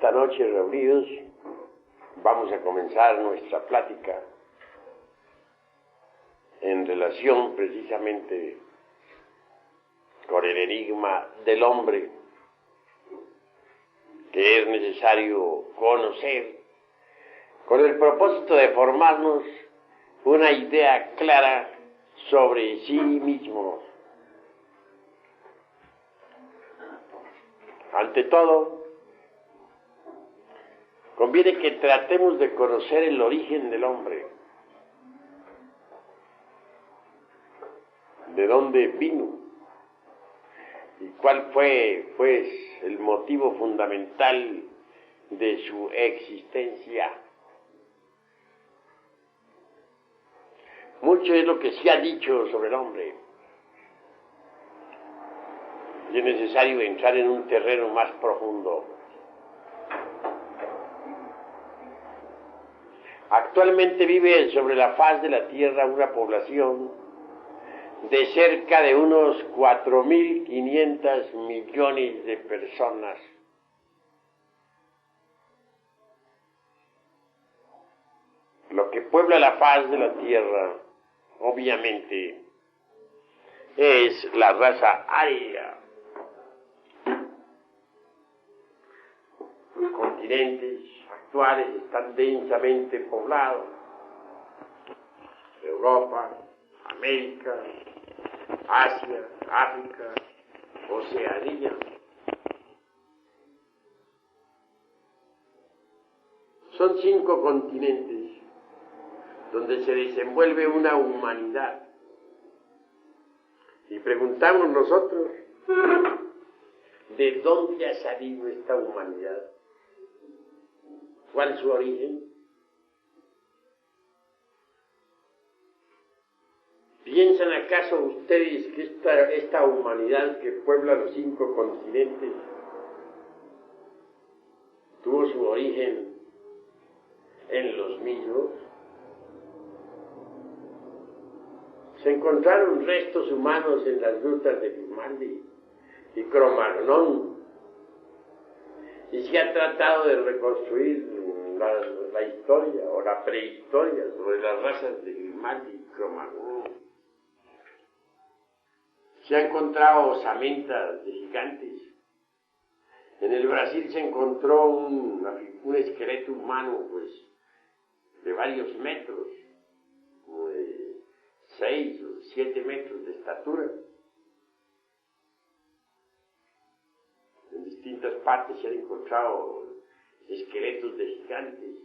Esta noche reunidos vamos a comenzar nuestra plática en relación precisamente con el enigma del hombre que es necesario conocer con el propósito de formarnos una idea clara sobre sí mismo. Ante todo, conviene que tratemos de conocer el origen del hombre, de dónde vino y cuál fue, pues, el motivo fundamental de su existencia. Mucho es lo que se ha dicho sobre el hombre, y es necesario entrar en un terreno más profundo. Actualmente vive sobre la faz de la Tierra una población de cerca de unos 4.500 millones de personas. Lo que puebla la faz de la Tierra, obviamente, es la raza aria. Los continentes actuales están densamente poblados: Europa, América, Asia, África, Oceanía. Son 5 continentes donde se desenvuelve una humanidad. Y preguntamos nosotros, ¿de dónde ha salido esta humanidad? ¿Cuál es su origen? ¿Piensan acaso ustedes que esta humanidad que puebla los 5 continentes tuvo su origen en los mismos? Se encontraron restos humanos en las grutas de Grimaldi y Cro-Magnon, y se ha tratado de reconstruir la historia o la prehistoria sobre las razas de Grimaldi y Cro-Magnon. Se han encontrado osamentas de gigantes. En el Brasil se encontró un esqueleto humano, pues, de varios metros, como de 6 o 7 metros de estatura. En distintas partes se han encontrado esqueletos de gigantes.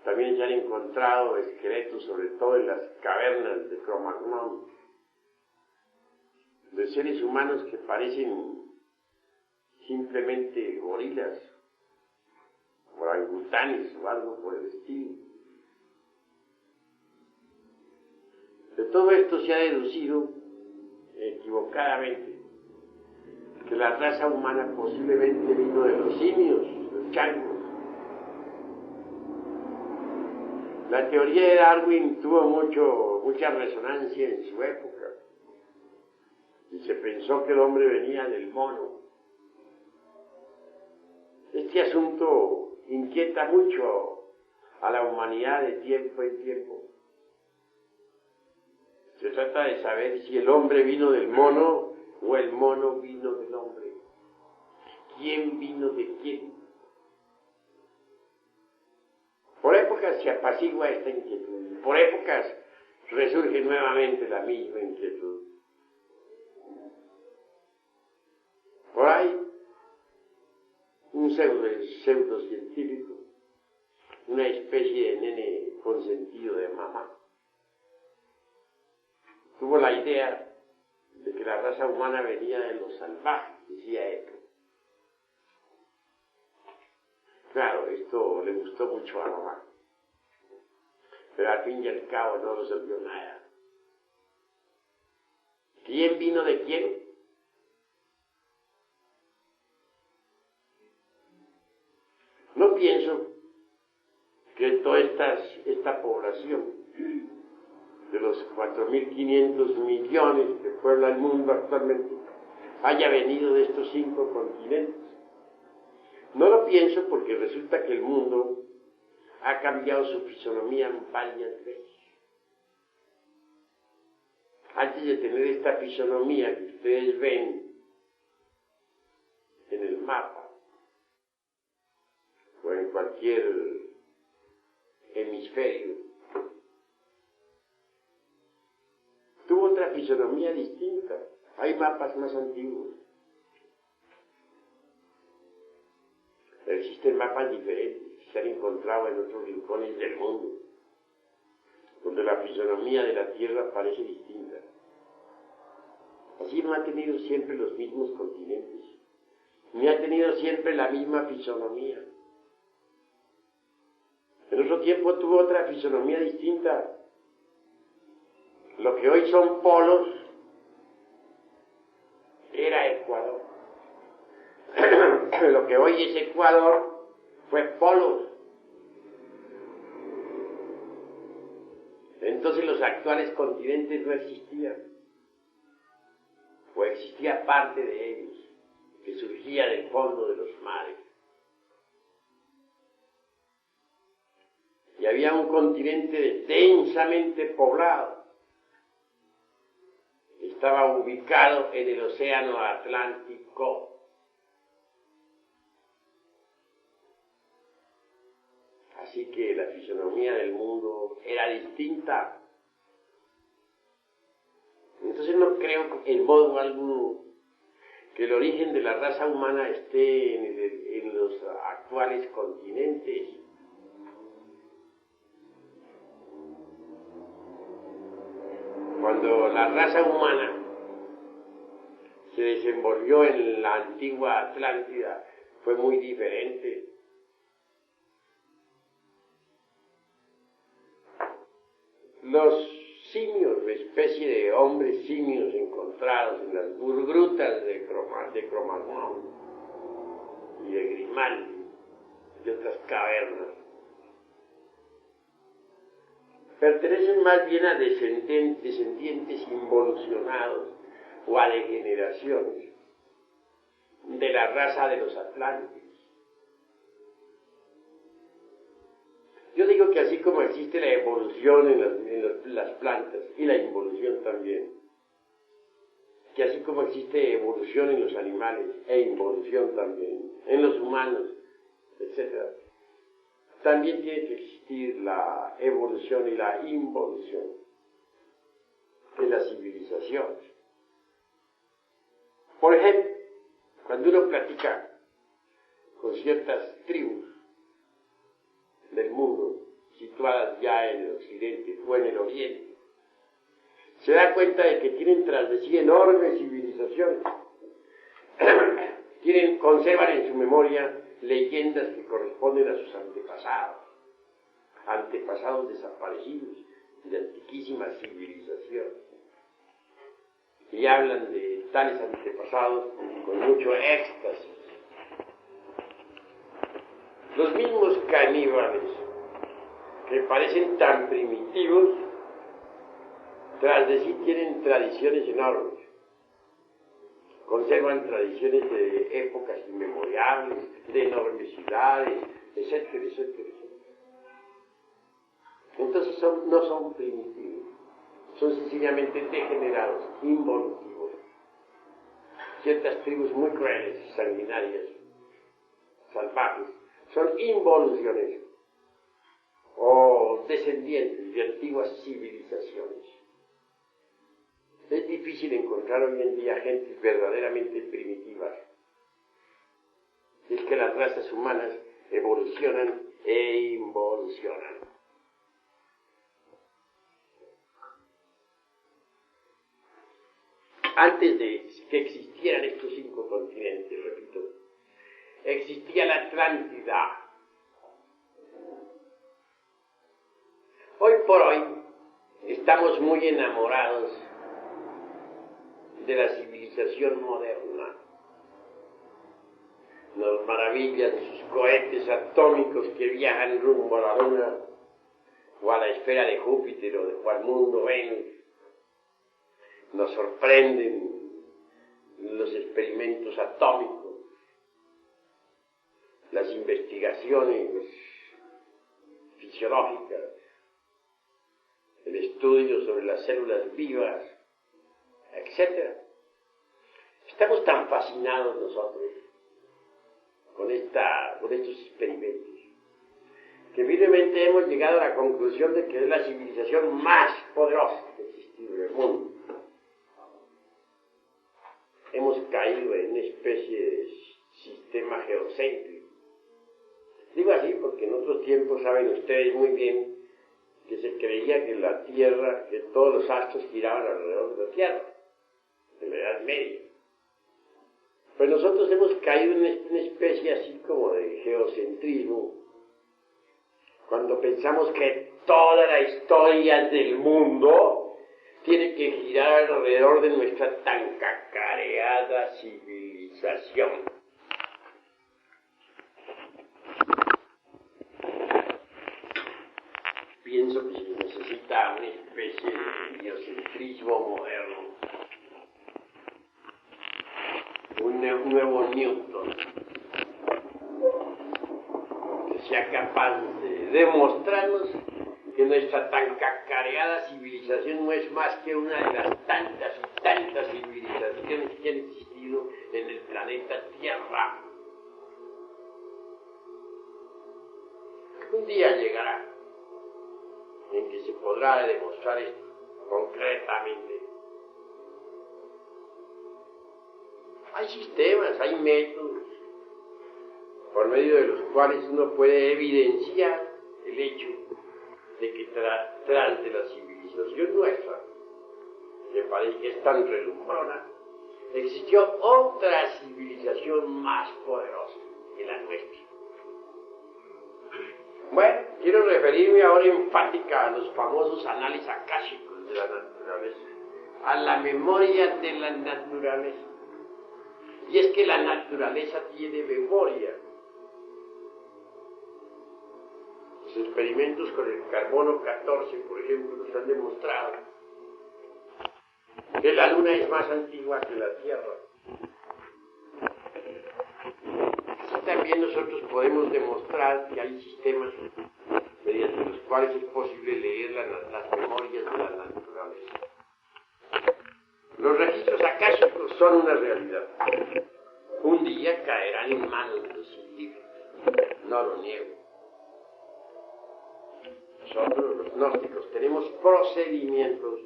También se han encontrado esqueletos, sobre todo en las cavernas de Cro-Magnon, de seres humanos que parecen simplemente gorilas, orangutanes o algo por el estilo. De todo esto se ha deducido, equivocadamente, que la raza humana posiblemente vino de los simios, los changos. La teoría de Darwin tuvo mucha resonancia en su época, y se pensó que el hombre venía del mono. Este asunto inquieta mucho a la humanidad de tiempo en tiempo. Se trata de saber si el hombre vino del mono o el mono vino del hombre. ¿Quién vino de quién? Por épocas se apacigua esta inquietud, y por épocas resurge nuevamente la misma inquietud. Por ahí, un pseudocientífico, una especie de nene consentido de mamá, tuvo la idea de que la raza humana venía de los salvajes, decía él. Claro, esto le gustó mucho a mamá, pero al fin y al cabo no resolvió nada. ¿Quién vino de quién? No pienso que toda esta población de los 4.500 millones que puebla el mundo actualmente haya venido de estos 5 continentes. No lo pienso porque resulta que el mundo ha cambiado su fisonomía varias veces. Antes de tener esta fisonomía que ustedes ven en el mapa o en cualquier hemisferio, tuvo otra fisonomía distinta. Hay mapas más antiguos. Existen mapas diferentes, se han encontrado en otros rincones del mundo, donde la fisonomía de la Tierra parece distinta. Así no ha tenido siempre los mismos continentes, ni ha tenido siempre la misma fisonomía. En otro tiempo tuvo otra fisonomía distinta. Lo que hoy son polos era Ecuador. Lo que hoy es Ecuador fue polos. Entonces los actuales continentes no existían, o existía parte de ellos, que surgía del fondo de los mares. Y había un continente densamente poblado. Estaba ubicado en el Océano Atlántico. Así que la fisonomía del mundo era distinta. Entonces no creo en modo alguno que el origen de la raza humana esté en los actuales continentes. Cuando la raza humana se desenvolvió en la antigua Atlántida, fue muy diferente. Los simios, la especie de hombres simios encontrados en las grutas de Cromagnon y de Grimaldi, de otras cavernas, pertenecen más bien a descendientes involucionados o a degeneraciones de la raza de los Atlantes. Yo digo que así como existe la evolución en las plantas y la involución también, que así como existe evolución en los animales e involución también en los humanos, etc., también tiene que existir la evolución y la involución en las civilizaciones. Por ejemplo, cuando uno platica con ciertas tribus del mundo, situadas ya en el occidente o en el oriente, se da cuenta de que tienen tras de sí enormes civilizaciones. Conservan en su memoria leyendas que corresponden a sus antepasados desaparecidos de antiquísimas civilizaciones. Y hablan de tales antepasados con mucho éxtasis. Los mismos caníbales, que parecen tan primitivos, tras de sí tienen tradiciones enormes. Conservan tradiciones de épocas inmemorables, de enormes ciudades, etcétera, etcétera, etcétera. Entonces no son primitivos, son sencillamente degenerados, involutivos. Ciertas tribus muy crueles, sanguinarias, salvajes, son involuciones o descendientes de antiguas civilizaciones. Es difícil encontrar hoy en día gentes verdaderamente primitivas. Es que las razas humanas evolucionan e involucionan. Antes de que existieran estos 5 continentes, repito, existía la Atlántida. Hoy por hoy estamos muy enamorados de la civilización moderna. Nos maravillan sus cohetes atómicos que viajan rumbo a la Luna o a la esfera de Júpiter o al mundo Venus. Nos sorprenden los experimentos atómicos, investigaciones fisiológicas, el estudio sobre las células vivas, etc. Estamos tan fascinados nosotros con estos experimentos que firmemente hemos llegado a la conclusión de que es la civilización más poderosa que ha existido en el mundo. Hemos caído en una especie de sistema geocéntrico. Digo así porque en otros tiempos saben ustedes muy bien que se creía que la Tierra, que todos los astros giraban alrededor de la Tierra, en la Edad Media. Pues nosotros hemos caído en una especie así como de geocentrismo, cuando pensamos que toda la historia del mundo tiene que girar alrededor de nuestra tan cacareada civilización. Pienso que se necesita una especie de biocentrismo moderno, un nuevo Newton, que sea capaz de demostrarnos que nuestra tan cacareada civilización no es más que una de las tantas y tantas civilizaciones que han existido en el planeta Tierra. Un día llegará en que se podrá demostrar esto concretamente. Hay sistemas, hay métodos por medio de los cuales uno puede evidenciar el hecho de que tras de la civilización nuestra, que parece que es tan relumbrona, existió otra civilización más poderosa que la nuestra. Bueno, quiero referirme ahora enfática a los famosos análisis akáshicos de la naturaleza, a la memoria de la naturaleza. Y es que la naturaleza tiene memoria. Los experimentos con el carbono 14, por ejemplo, nos han demostrado que la Luna es más antigua que la Tierra. Así también nosotros podemos demostrar que hay sistemas mediante los cuales es posible leer las memorias de la naturaleza. Los registros akáshicos son una realidad. Un día caerán en manos de los científicos, no lo niego. Nosotros, los gnósticos, tenemos procedimientos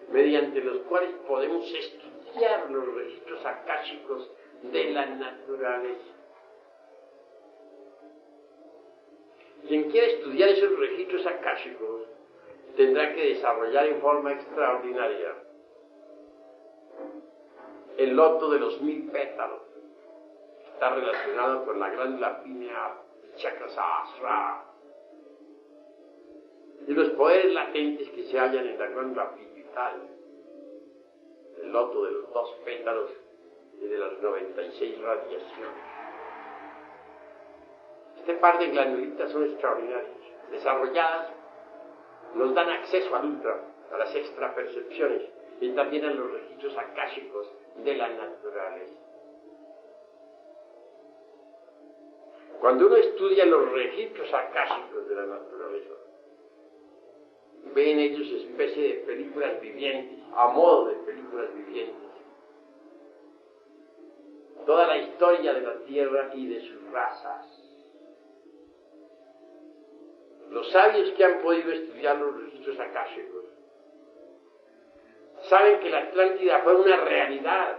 mediante los cuales podemos estudiar los registros akáshicos de la naturaleza. Quien quiera estudiar esos registros akáshicos tendrá que desarrollar en forma extraordinaria el loto de los 1000 pétalos. Está relacionado con la glándula pineal, el chakra sahasrara, y los poderes latentes que se hallan en la glándula pituitaria, el loto de los 2 pétalos y de las 96 radiaciones. Este par de glandulitas son extraordinarias. Desarrolladas, nos dan acceso al ultra, a las extrapercepciones y también a los registros akáshicos de la naturaleza. Cuando uno estudia los registros akáshicos de la naturaleza, ve en ellos especie de películas vivientes, a modo de películas vivientes. Toda la historia de la Tierra y de sus razas. Los sabios que han podido estudiar los registros akáshicos saben que la Atlántida fue una realidad,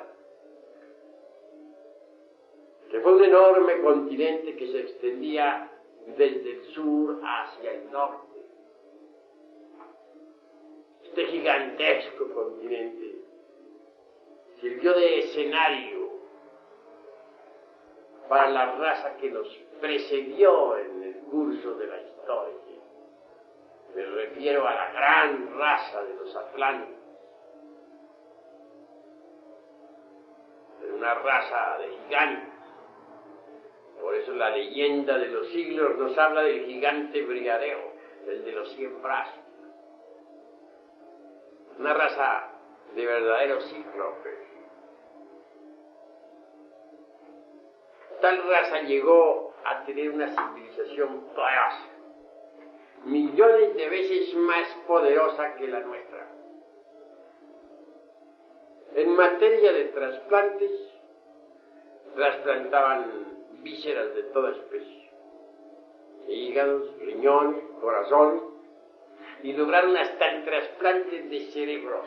que fue un enorme continente que se extendía desde el sur hacia el norte. Este gigantesco continente sirvió de escenario para la raza que nos precedió en el curso de la historia. Me refiero a la gran raza de los Atlantes. Una raza de gigantes. Por eso la leyenda de los siglos nos habla del gigante brigadeo, el de los 100 brazos. Una raza de verdaderos cíclopes. Tal raza llegó a tener una civilización poderosa, millones de veces más poderosa que la nuestra. En materia de trasplantes, trasplantaban vísceras de toda especie, hígados, riñones, corazones, y lograron hasta el trasplante de cerebros.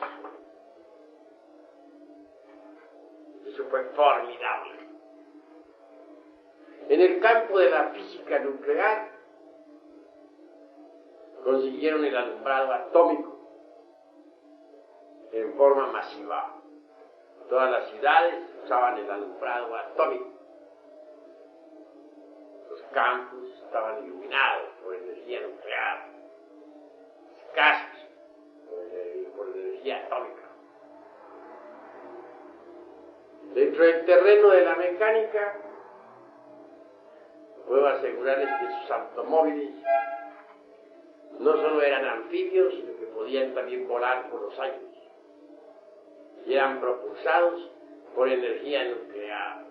Eso fue formidable. En el campo de la física nuclear, consiguieron el alumbrado atómico en forma masiva. Todas las ciudades usaban el alumbrado atómico. Los campos estaban iluminados por energía nuclear. Las casas por energía atómica. Dentro del terreno de la mecánica, puedo asegurarles que sus automóviles no solo eran anfibios, sino que podían también volar por los aires. Y eran propulsados por energía nuclear.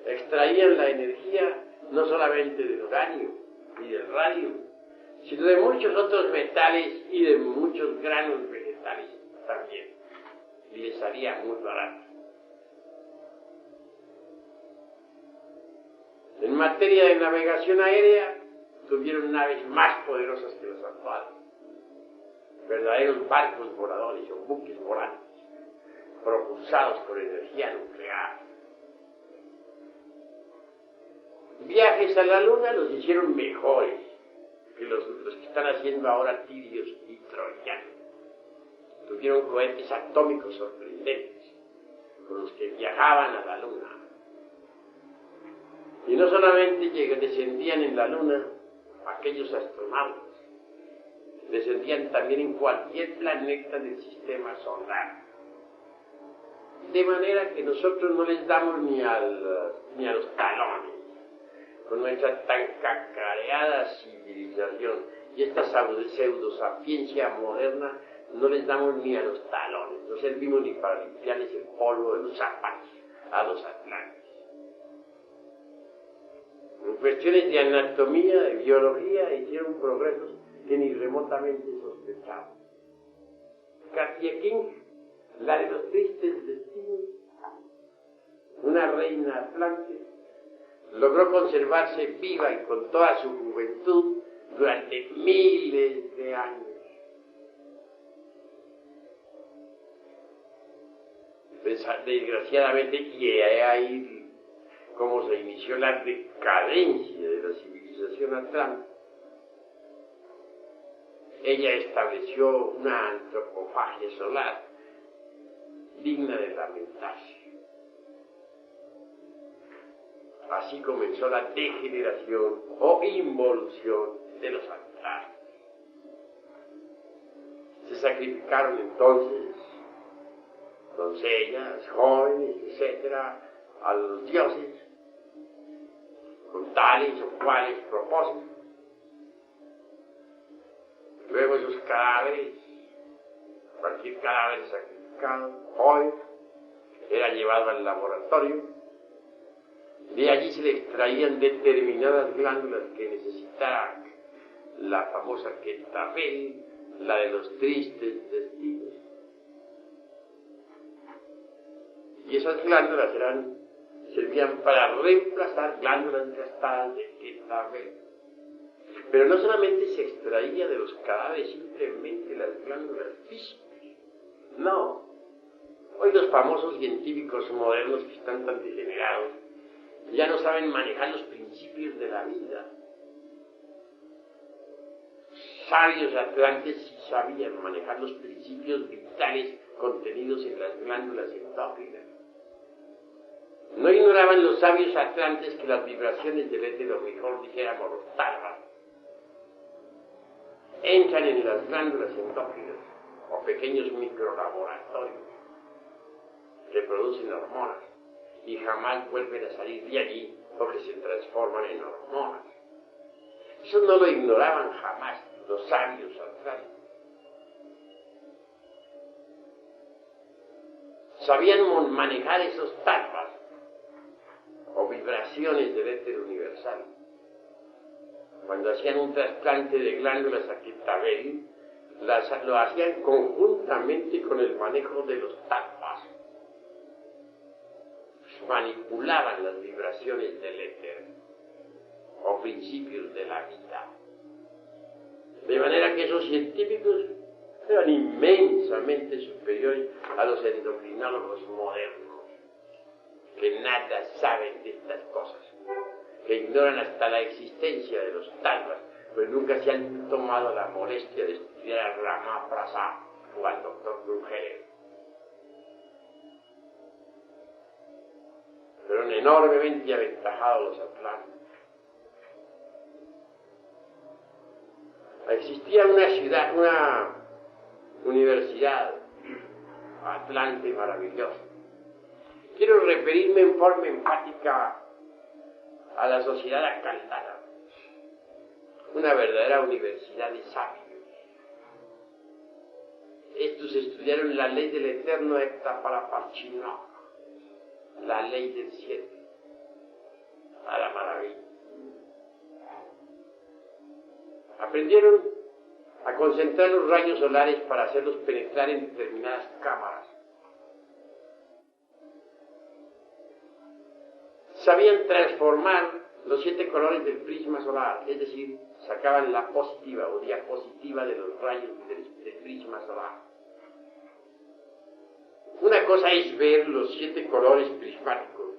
Extraían la energía no solamente del uranio y del radio, sino de muchos otros metales y de muchos granos vegetales también. Y les salía muy barato. En materia de navegación aérea, tuvieron naves más poderosas que las actuales. Verdaderos barcos voladores o buques volantes, propulsados por energía nuclear. Viajes a la Luna los hicieron mejores que los que están haciendo ahora tirios y troyanos. Tuvieron cohetes atómicos sorprendentes con los que viajaban a la Luna. Y no solamente descendían en la Luna aquellos astronautas, descendían también en cualquier planeta del sistema solar. De manera que nosotros no les damos ni a los talones, con nuestra tan cacareada civilización y esta pseudosapiencia moderna, no les damos ni a los talones, no servimos ni para limpiarles el polvo de los zapatos a los atlantes. En cuestiones de anatomía, de biología, hicieron progresos que ni remotamente sospechaban. Katia King, la de los tristes destinos, una reina atlante, logró conservarse viva y con toda su juventud durante miles de años. Desgraciadamente, y ahí como se inició la decadencia de la civilización atlante, ella estableció una antropofagia solar digna de lamentarse. Así comenzó la degeneración o involución de los atlantes. Se sacrificaron entonces doncellas, jóvenes, etcétera, a los dioses, con tales o cuales propósitos. Luego esos cadáveres, cualquier cadáver sacrificado, joven, era llevado al laboratorio. De allí se le extraían determinadas glándulas que necesitaba la famosa Quetzalcoatl, la de los tristes destinos. Y esas glándulas servían para reemplazar glándulas gastadas de Quetzalcoatl. Pero no solamente se extraía de los cadáveres simplemente las glándulas físicas, no. Hoy los famosos científicos modernos que están tan degenerados ya no saben manejar los principios de la vida. Sabios atlantes sí sabían manejar los principios vitales contenidos en las glándulas endócrinas. No ignoraban los sabios atlantes que las vibraciones del éter, o mejor dijéramos los tálvaros, entran en las glándulas endócrinas o pequeños microlaboratorios que producen hormonas y jamás vuelven a salir de allí porque se transforman en hormonas. Eso no lo ignoraban jamás los sabios atlantes. Sabían manejar esos tálvaros o vibraciones del éter universal. Cuando hacían un trasplante de glándulas a Quetabel, lo hacían conjuntamente con el manejo de los talpas. Manipulaban las vibraciones del éter o principios de la vida. De manera que esos científicos eran inmensamente superiores a los endocrinólogos modernos, que nada saben de estas cosas, que ignoran hasta la existencia de los talpas, pues nunca se han tomado la molestia de estudiar a Rama Prasad o al doctor Brugere. Fueron enormemente aventajados los atlantes. Existía una ciudad, una universidad, Atlante maravillosa. Quiero referirme en forma enfática a la sociedad acaldana, una verdadera universidad de sabios. Estos estudiaron la ley del eterno Ectaparaparchina, la ley del 7, a la maravilla. Aprendieron a concentrar los rayos solares para hacerlos penetrar en determinadas cámaras. Sabían transformar los 7 colores del prisma solar, es decir, sacaban la positiva o diapositiva de los rayos del prisma solar. Una cosa es ver los 7 colores prismáticos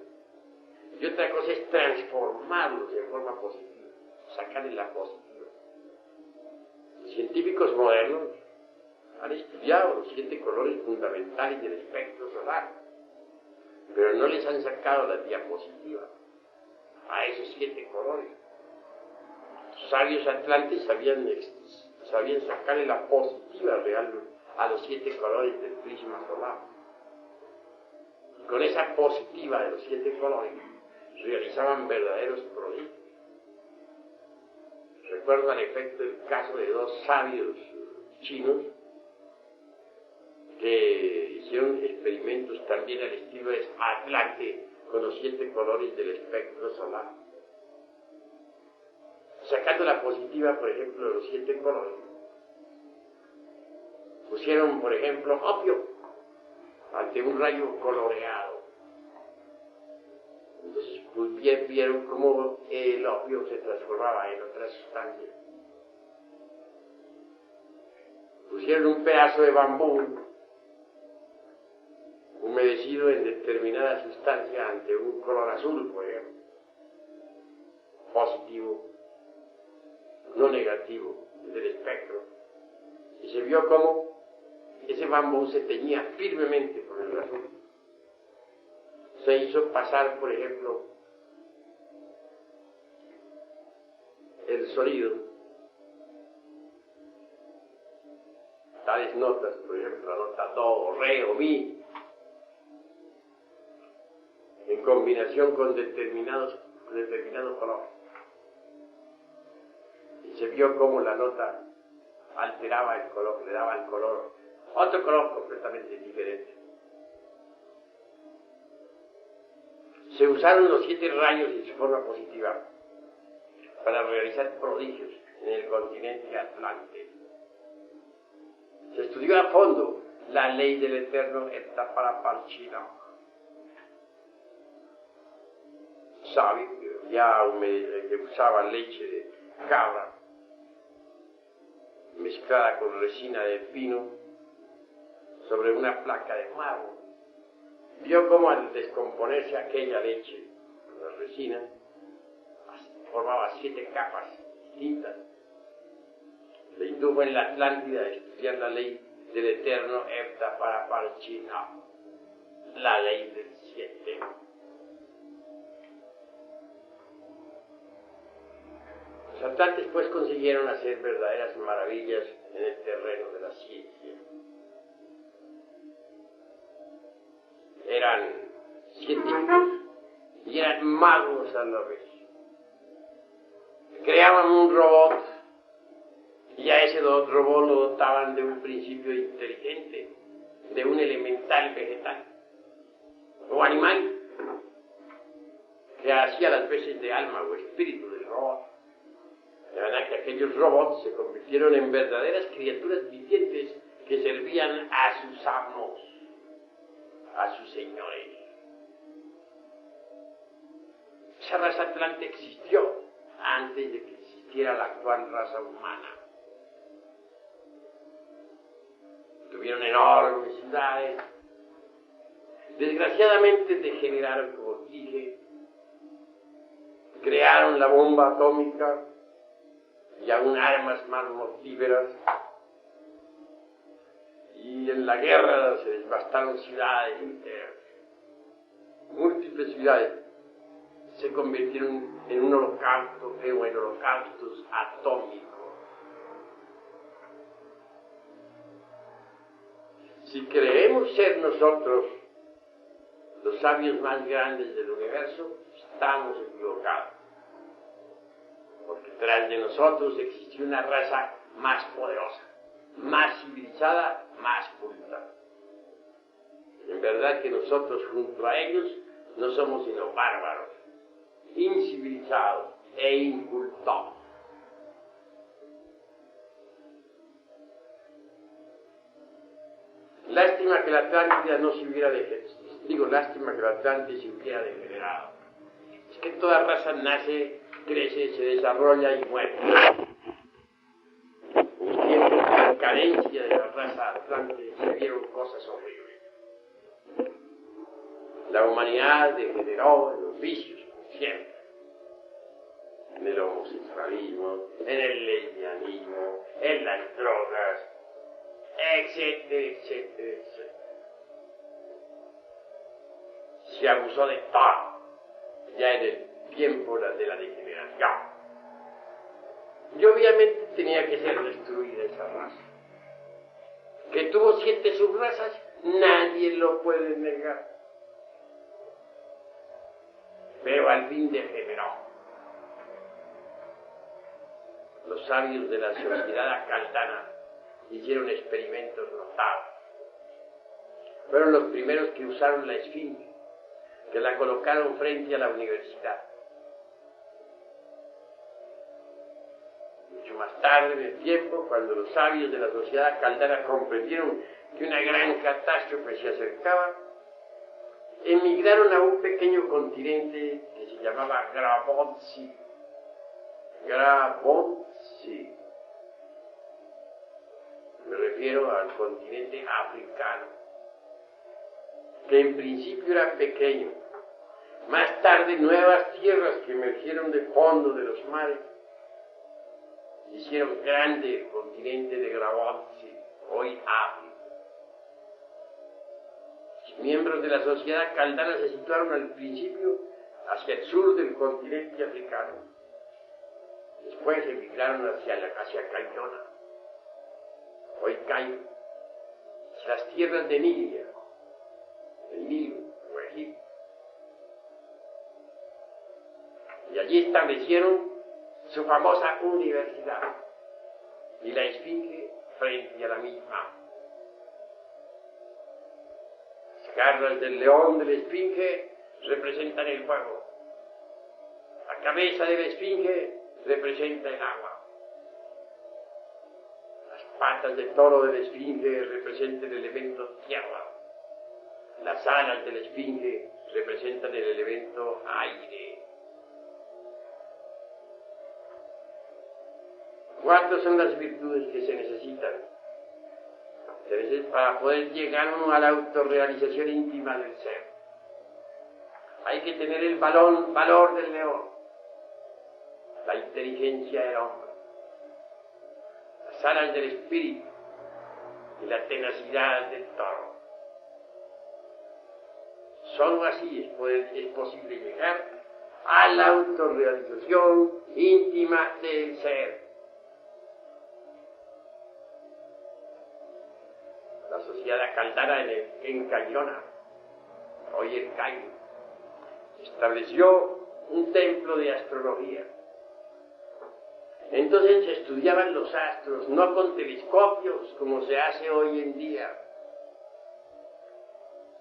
y otra cosa es transformarlos en forma positiva, sacarle la positiva. Los científicos modernos han estudiado los 7 colores fundamentales del espectro solar, pero no les han sacado la diapositiva a esos 7 colores. Los sabios atlantes sabían sacarle la positiva real a los 7 colores del prisma solar. Y con esa positiva de los 7 colores realizaban verdaderos prodigios. Recuerdo al efecto el caso de 2 sabios chinos que hicieron experimentos también al estilo de Atlante con los 7 colores del espectro solar. Sacando la positiva, por ejemplo, de los 7 colores, pusieron, por ejemplo, opio ante un rayo coloreado. Entonces pues, vieron cómo el opio se transformaba en otras sustancias. Pusieron un pedazo de bambú humedecido en determinada sustancia ante un color azul, por ejemplo, positivo, no negativo, del espectro, y se vio cómo ese bambú se teñía firmemente con el azul. Se hizo pasar, por ejemplo, el sonido, tales notas, por ejemplo, la nota do, re o mi, en combinación con determinado color. Y se vio cómo la nota alteraba el color, le daba el color, otro color completamente diferente. Se usaron los 7 rayos en su forma positiva para realizar prodigios en el continente Atlante. Se estudió a fondo la ley del eterno Ectaparaparchina. Sabio que usaba leche de cabra mezclada con resina de pino sobre una placa de mármol. Vio cómo al descomponerse aquella leche, la resina, formaba 7 capas distintas. Le indujo en la Atlántida a estudiar la ley del eterno Ectaparaparchina, la ley del 7. Los atlantes pues consiguieron hacer verdaderas maravillas en el terreno de la ciencia. Eran científicos y eran magos a la vez. Creaban un robot y a ese robot lo dotaban de un principio inteligente, de un elemental vegetal o animal, que hacía las veces de alma o espíritu del robot. De manera que aquellos robots se convirtieron en verdaderas criaturas vivientes que servían a sus amos, a sus señores. Esa raza atlante existió antes de que existiera la actual raza humana. Tuvieron enormes ciudades. Desgraciadamente degeneraron, como dije, crearon la bomba atómica y aún armas más mortíferas, y en la guerra se devastaron ciudades enteras. Múltiples ciudades se convirtieron en un holocausto, en holocaustos atómicos. Si creemos ser nosotros los sabios más grandes del universo, estamos equivocados. Porque tras de nosotros existió una raza más poderosa, más civilizada, más culta. En verdad que nosotros junto a ellos no somos sino bárbaros, incivilizados e incultos. Lástima que la Atlántida no se hubiera lástima que la Atlántida se hubiera degenerado. Es que toda raza nace, crece, se desarrolla y muere. En los tiempos de la carencia de la raza atlante se vieron cosas horribles. La humanidad degeneró en los vicios, como siempre. En el homosexualismo, en el lesbianismo, en las drogas, etcétera, etcétera, etcétera. Se abusó de todo, ya en el tiempo de la degeneración. Y obviamente tenía que ser destruida esa raza. Que tuvo 7 subrazas, nadie lo puede negar. Pero al fin degeneró. Los sabios de la sociedad acaldana hicieron experimentos notables. Fueron los primeros que usaron la esfinge, que la colocaron frente a la universidad. Mucho más tarde en el tiempo, cuando los sabios de la sociedad caldana comprendieron que una gran catástrofe se acercaba, emigraron a un pequeño continente que se llamaba Grabotzi. Grabotzi. Me refiero al continente africano, que en principio era pequeño. Más tarde, nuevas tierras que emergieron del fondo de los mares hicieron grande el continente de Grabotzi, hoy África. Los miembros de la sociedad caldana se situaron al principio hacia el sur del continente africano. Después emigraron hacia Cayona, hoy Cairo, las tierras de Nilia, el Nilo o Egipto. Y allí establecieron su famosa universidad y la esfinge frente a la misma. Las garras del león de la esfinge representan el fuego. La cabeza de la esfinge representa el agua. Las patas de toro de la esfinge representan el elemento tierra. Las alas de la esfinge representan el elemento aire. 4 son las virtudes que se necesitan para poder llegar uno a la autorrealización íntima del ser. Hay que tener el valor del león, la inteligencia del hombre, las alas del espíritu y la tenacidad del toro. Solo así es posible llegar a la autorrealización íntima del ser. La sociedad acaldana en Cayona, hoy en Cairo, estableció un templo de astrología. Entonces se estudiaban los astros, no con telescopios como se hace hoy en día,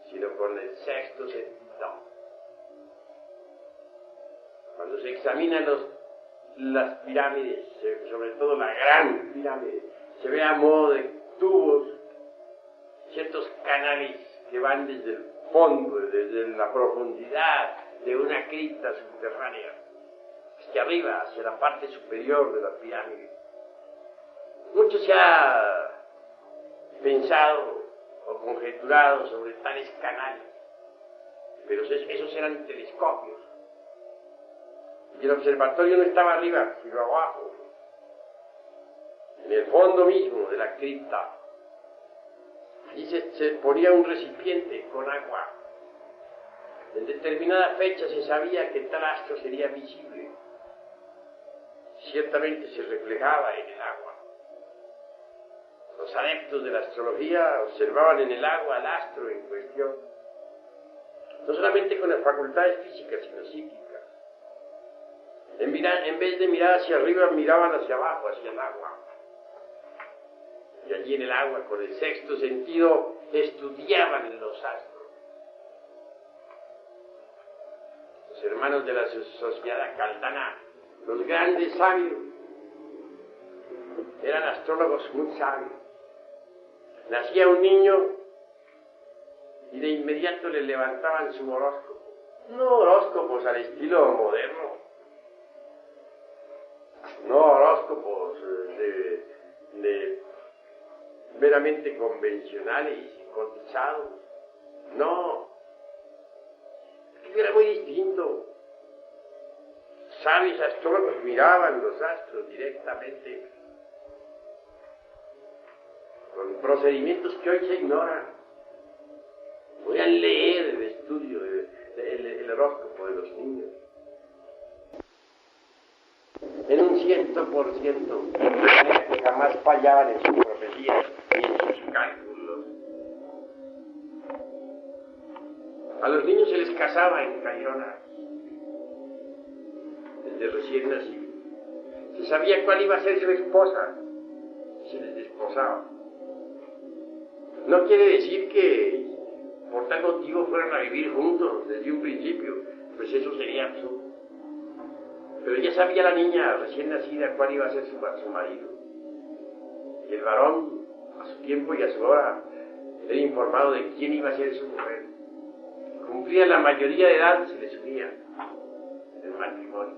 sino con el sexto sentido. Cuando se examinan las pirámides, sobre todo la gran pirámide, se ve a modo de tubos ciertos canales que van desde el fondo, desde la profundidad de una cripta subterránea, hacia arriba, hacia la parte superior de la pirámide. Mucho se ha pensado o conjeturado sobre tales canales, pero esos eran telescopios. Y el observatorio no estaba arriba, sino abajo, en el fondo mismo de la cripta. Allí se ponía un recipiente con agua. En determinada fecha se sabía que tal astro sería visible. Ciertamente se reflejaba en el agua. Los adeptos de la astrología observaban en el agua al astro en cuestión, no solamente con las facultades físicas, sino psíquicas. En vez de mirar hacia arriba, miraban hacia abajo, hacia el agua. Y allí en el agua, con el sexto sentido, estudiaban los astros. Los hermanos de la sociedad caldana, los grandes sabios, eran astrólogos muy sabios. Nacía un niño y de inmediato le levantaban su horóscopo. No horóscopos al estilo moderno, no horóscopos meramente convencionales y cotizados. No, aquello era muy distinto. Sabios astrólogos miraban los astros directamente, con procedimientos que hoy se ignoran. Podían leer el estudio, el horóscopo de los niños. En un 100%, que jamás fallaban en sus profecías ni en sus cálculos. A los niños se les casaba en Cairona, desde recién nacidos. Se sabía cuál iba a ser su esposa, y se les desposaba. No quiere decir que por tal motivo fueran a vivir juntos desde un principio, pues eso sería absurdo. Pero ya sabía la niña recién nacida cuál iba a ser su marido. Y el varón, a su tiempo y a su hora, era informado de quién iba a ser su mujer. Cumplía la mayoría de edad, se les unía el matrimonio.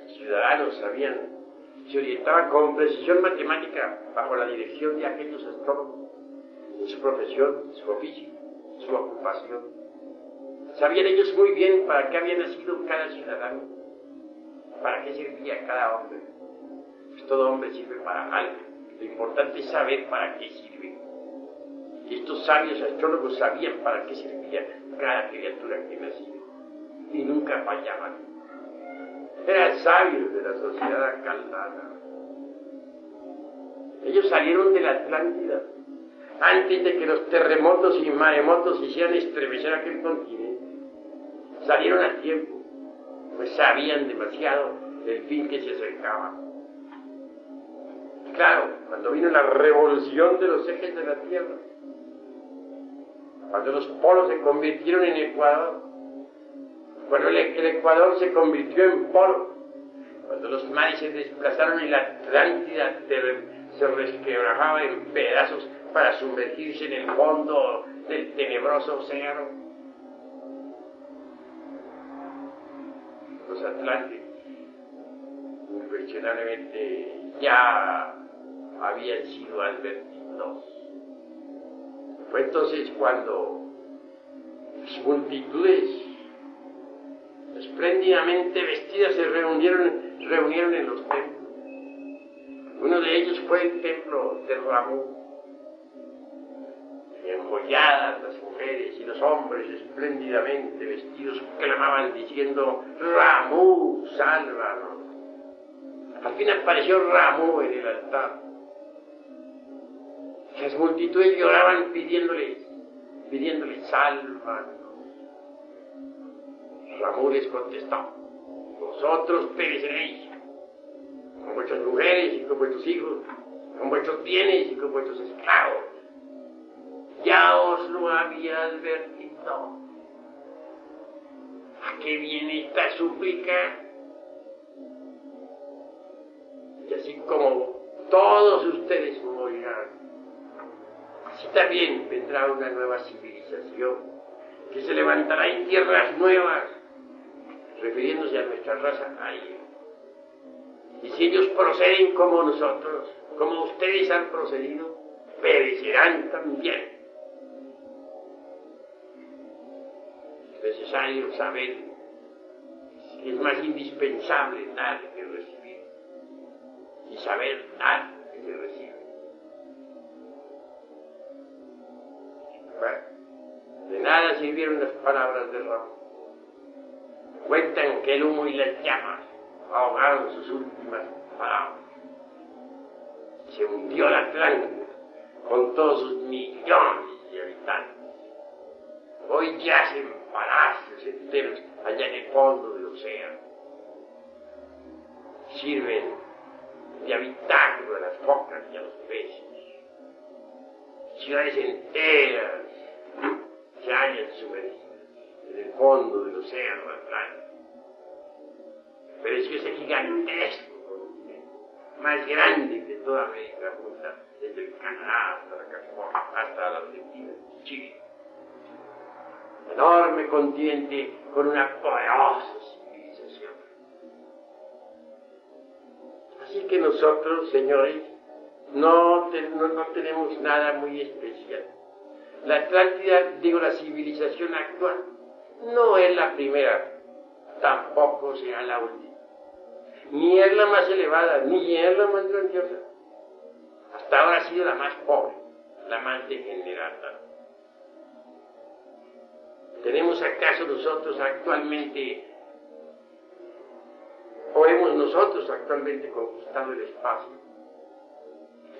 Los ciudadanos se orientaban con precisión matemática bajo la dirección de aquellos astrólogos en su profesión, su oficio, su ocupación. Sabían ellos muy bien para qué había nacido cada ciudadano, para qué servía cada hombre. Pues todo hombre sirve para algo. Lo importante es saber para qué sirve. Y estos sabios astrólogos sabían para qué servía cada criatura que nacía. Y nunca fallaban. Eran sabios de la sociedad caldana. Ellos salieron de la Atlántida antes de que los terremotos y maremotos hicieran estremecer aquel continente. Salieron a tiempo, pues sabían demasiado del fin que se acercaba. Claro, cuando vino la revolución de los ejes de la Tierra, cuando los polos se convirtieron en Ecuador, cuando el Ecuador se convirtió en polo, cuando los mares se desplazaron y la Atlántida se resquebrajaba en pedazos para sumergirse en el fondo del tenebroso océano. Los atlantes, incuestionablemente, ya habían sido advertidos. Fue entonces cuando las multitudes espléndidamente vestidas se reunieron en los templos. Uno de ellos fue el templo de Ramú. Enjolladas las mujeres y los hombres espléndidamente vestidos clamaban diciendo: Ramú, sálvanos. Al fin apareció Ramú en el altar. Las multitudes lloraban pidiéndole, sálvanos. Ramú les contestó: vosotros pereceréis, con vuestras mujeres y con vuestros hijos, con vuestros bienes y con vuestros esclavos. Ya os lo había advertido. ¿a qué viene esta súplica? Y así como todos ustedes morirán, así también vendrá una nueva civilización que se levantará en tierras nuevas, refiriéndose a nuestra raza aria. Y si ellos proceden como nosotros, como ustedes han procedido, perecerán también. Es necesario saber que es más indispensable dar que recibir, y saber dar que se recibe. ¿Verdad? De nada sirvieron las palabras de Ramón. Cuentan que el humo y las llamas ahogaron sus últimas palabras. Se hundió la Atlántida con todos sus millones de habitantes. Hoy yacen palacios enteros allá en el fondo del océano. Sirven de habitáculo a las focas y a los peces. Ciudades enteras se hallan sumergidas en el fondo del océano Atlántico. Pero es que ese gigantesco continente, más grande que toda América junta, desde el Canadá hasta la California, hasta la Argentina, Chile. Enorme continente con una poderosa civilización. Así que nosotros, señores, no tenemos nada muy especial. La Atlántida, la civilización actual, no es la primera, tampoco será la última. Ni es la más elevada, ni es la más grandiosa. Hasta ahora ha sido la más pobre, la más degenerada. ¿Tenemos acaso nosotros actualmente, o hemos nosotros actualmente conquistado el espacio?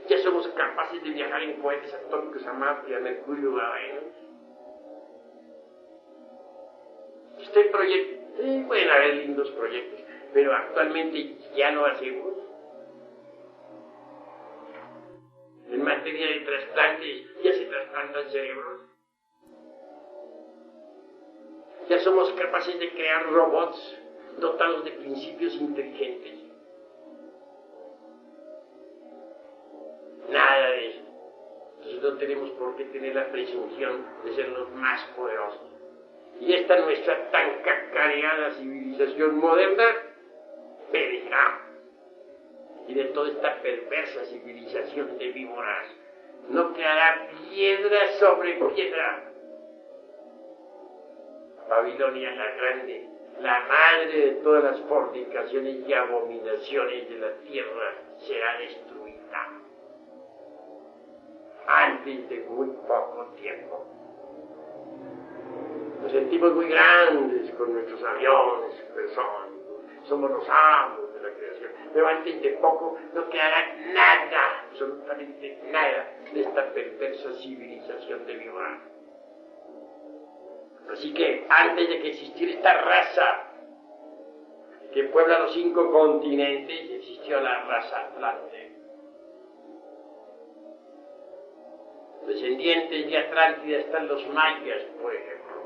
Ya somos capaces de viajar en cohetes atómicos a Marte, a Mercurio o a Venus. Este proyecto, pueden haber lindos proyectos, pero actualmente ya lo hacemos. En materia de trasplantes, ya se trasplantan cerebros. Ya somos capaces de crear robots dotados de principios inteligentes. Nada de eso. Entonces no tenemos por qué tener la presunción de ser los más poderosos. Y esta nuestra tan cacareada civilización moderna perecerá. Y de toda esta perversa civilización de víboras no quedará piedra sobre piedra. Babilonia la Grande, la madre de todas las fornicaciones y abominaciones de la tierra, será destruida antes de muy poco tiempo. Nos sentimos muy grandes con nuestros aviones supersónicos, somos los amos de la creación, pero antes de poco no quedará nada, absolutamente nada, de esta perversa civilización de víboras. Así que antes de que existiera esta raza que puebla los 5 continentes, existió la raza Atlante. Descendientes de Atlántida están los mayas, por ejemplo.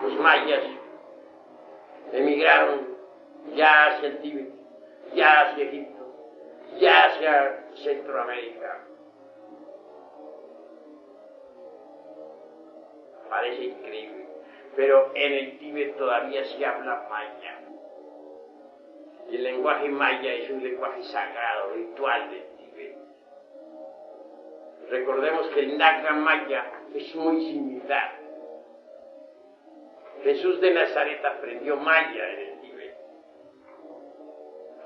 Los mayas emigraron ya hacia el Tíbet, ya hacia Egipto, ya hacia Centroamérica. Parece increíble, pero en el Tíbet todavía se habla maya. Y el lenguaje maya es un lenguaje sagrado, ritual del Tíbet. Recordemos que el Naga maya es muy similar. Jesús de Nazaret aprendió maya en el Tíbet.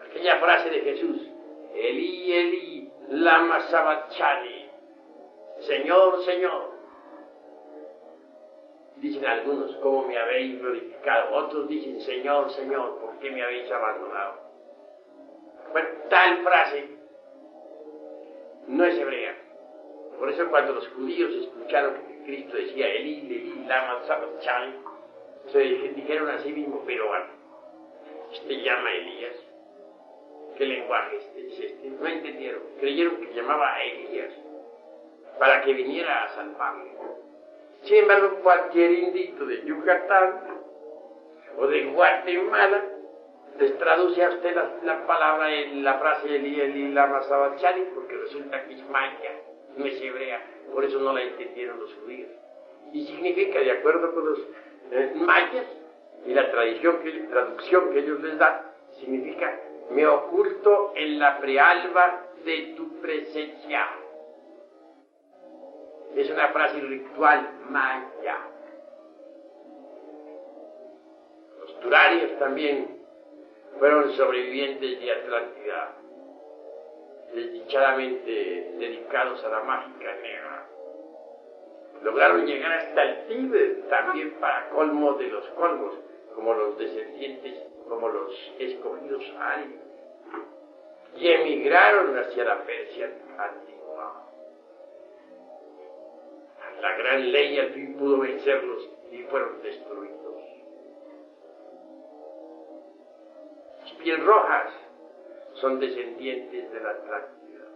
Aquella frase de Jesús, Elí, Elí, lama sabachthani, Señor, Señor. Dicen algunos, ¿cómo me habéis glorificado? Otros dicen, Señor, Señor, ¿por qué me habéis abandonado? Bueno, tal frase no es hebrea. Por eso cuando los judíos escucharon que Cristo decía, Elí, Elí, lama sabachthani, se dijeron a sí mismos, pero bueno, llama Elías. ¿Qué lenguaje es este? No entendieron. Creyeron que llamaba a Elías para que viniera a salvarle. Sin embargo, cualquier indito de Yucatán o de Guatemala les traduce a usted la palabra, la frase el Lama Sabachari, porque resulta que es maya, no es hebrea, por eso no la entendieron los judíos. Y significa, de acuerdo con los mayas y la traducción que ellos les dan, significa: me oculto en la prealba de tu presencia. Es una frase ritual maya. Los turarios también fueron sobrevivientes de Atlántida, desdichadamente dedicados a la mágica negra. Lograron llegar hasta el Tíbet, también para colmo de los colmos, como los descendientes, como los escogidos arios, y emigraron hacia la Persia antigua. La gran ley al fin pudo vencerlos y fueron destruidos. Las pieles rojas son descendientes de la Atlántida.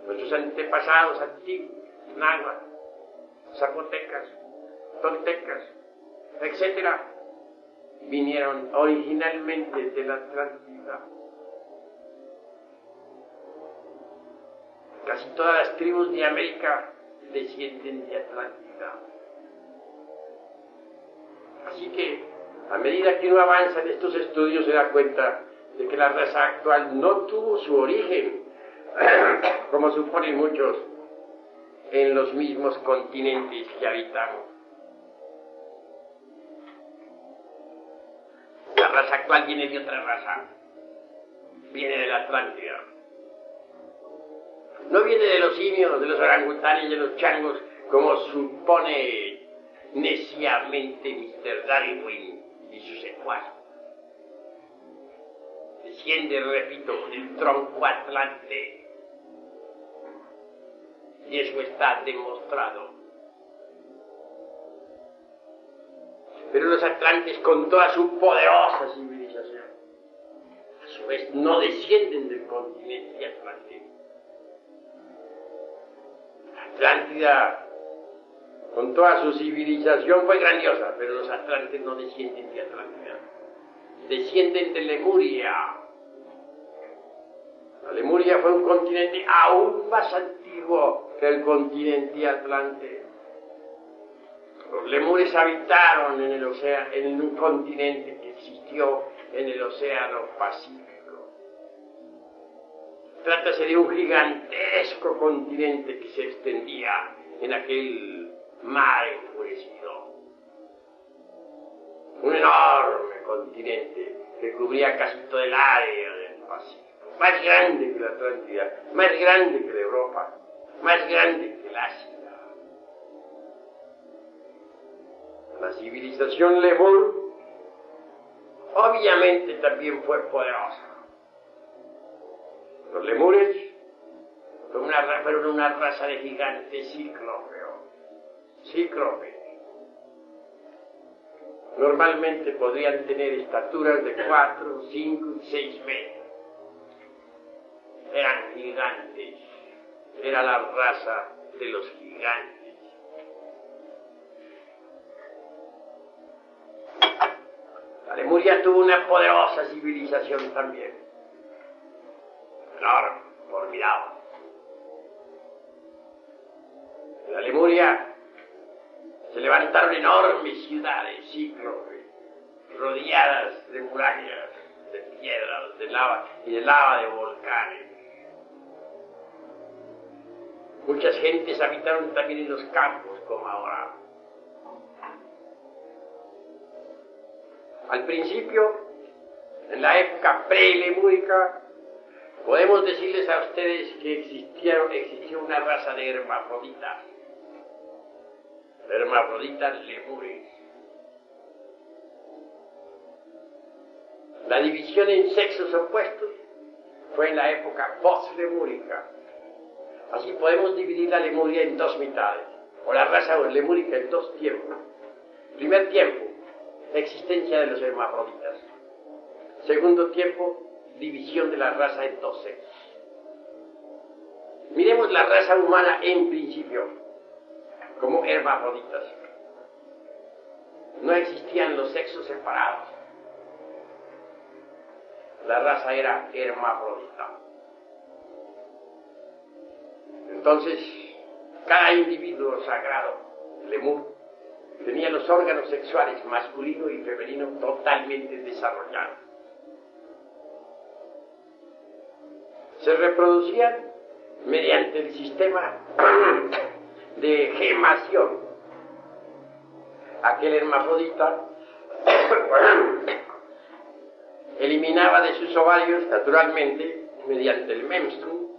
Nuestros antepasados antiguos, náhuatl, zapotecas, toltecas, etc., vinieron originalmente de la Atlántida. Casi todas las tribus de América descienden de Atlántida. Así que, a medida que uno avanza en estos estudios, se da cuenta de que la raza actual no tuvo su origen, como suponen muchos, en los mismos continentes que habitamos. La raza actual viene de otra raza, viene de la Atlántida. No viene de los simios, de los orangutanes, de los changos, como supone neciamente Mr. Darwin y sus secuaces. Desciende, repito, del tronco atlante. Y eso está demostrado. Pero los atlantes, con toda su poderosa civilización, a su vez no descienden del continente atlántico. Atlántida, con toda su civilización, fue grandiosa, pero los atlantes no descienden de Atlántida, descienden de Lemuria. La Lemuria fue un continente aún más antiguo que el continente atlante. Los lemures habitaron en el océano, en un continente que existió en el océano Pacífico. Trátase de un gigantesco continente que se extendía en aquel mar enfurecido. Un enorme continente que cubría casi todo el área del Pacífico. Más grande que la Atlántida, más grande que la Europa, más grande que el Asia. La civilización lemur obviamente también fue poderosa. Los lemures fueron una raza de gigantes cíclopes. Normalmente podrían tener estaturas de 4, 5 y 6 metros. Eran gigantes. Era la raza de los gigantes. La Lemuria tuvo una poderosa civilización también. Enorme, formidable. En la Lemuria se levantaron enormes ciudades cíclopes, rodeadas de murallas, de piedras, de lava y de lava de volcanes. Muchas gentes habitaron también en los campos, como ahora. Al principio, en la época prelemúrica, podemos decirles a ustedes que existió una raza de hermafroditas lemures. La división en sexos opuestos fue en la época postlemúrica. Así podemos dividir la Lemuria en dos mitades, o la raza lemúrica en dos tiempos. Primer tiempo, existencia de los hermafroditas. Segundo tiempo, división de la raza en dos sexos. Miremos la raza humana en principio. como hermafroditas. No existían los sexos separados. La raza era hermafrodita. Entonces, cada individuo sagrado, lemur, tenía los órganos sexuales masculino y femenino totalmente desarrollados. Se reproducían mediante el sistema de gemación. Aquel hermafrodita eliminaba de sus ovarios, naturalmente, mediante el menstruo,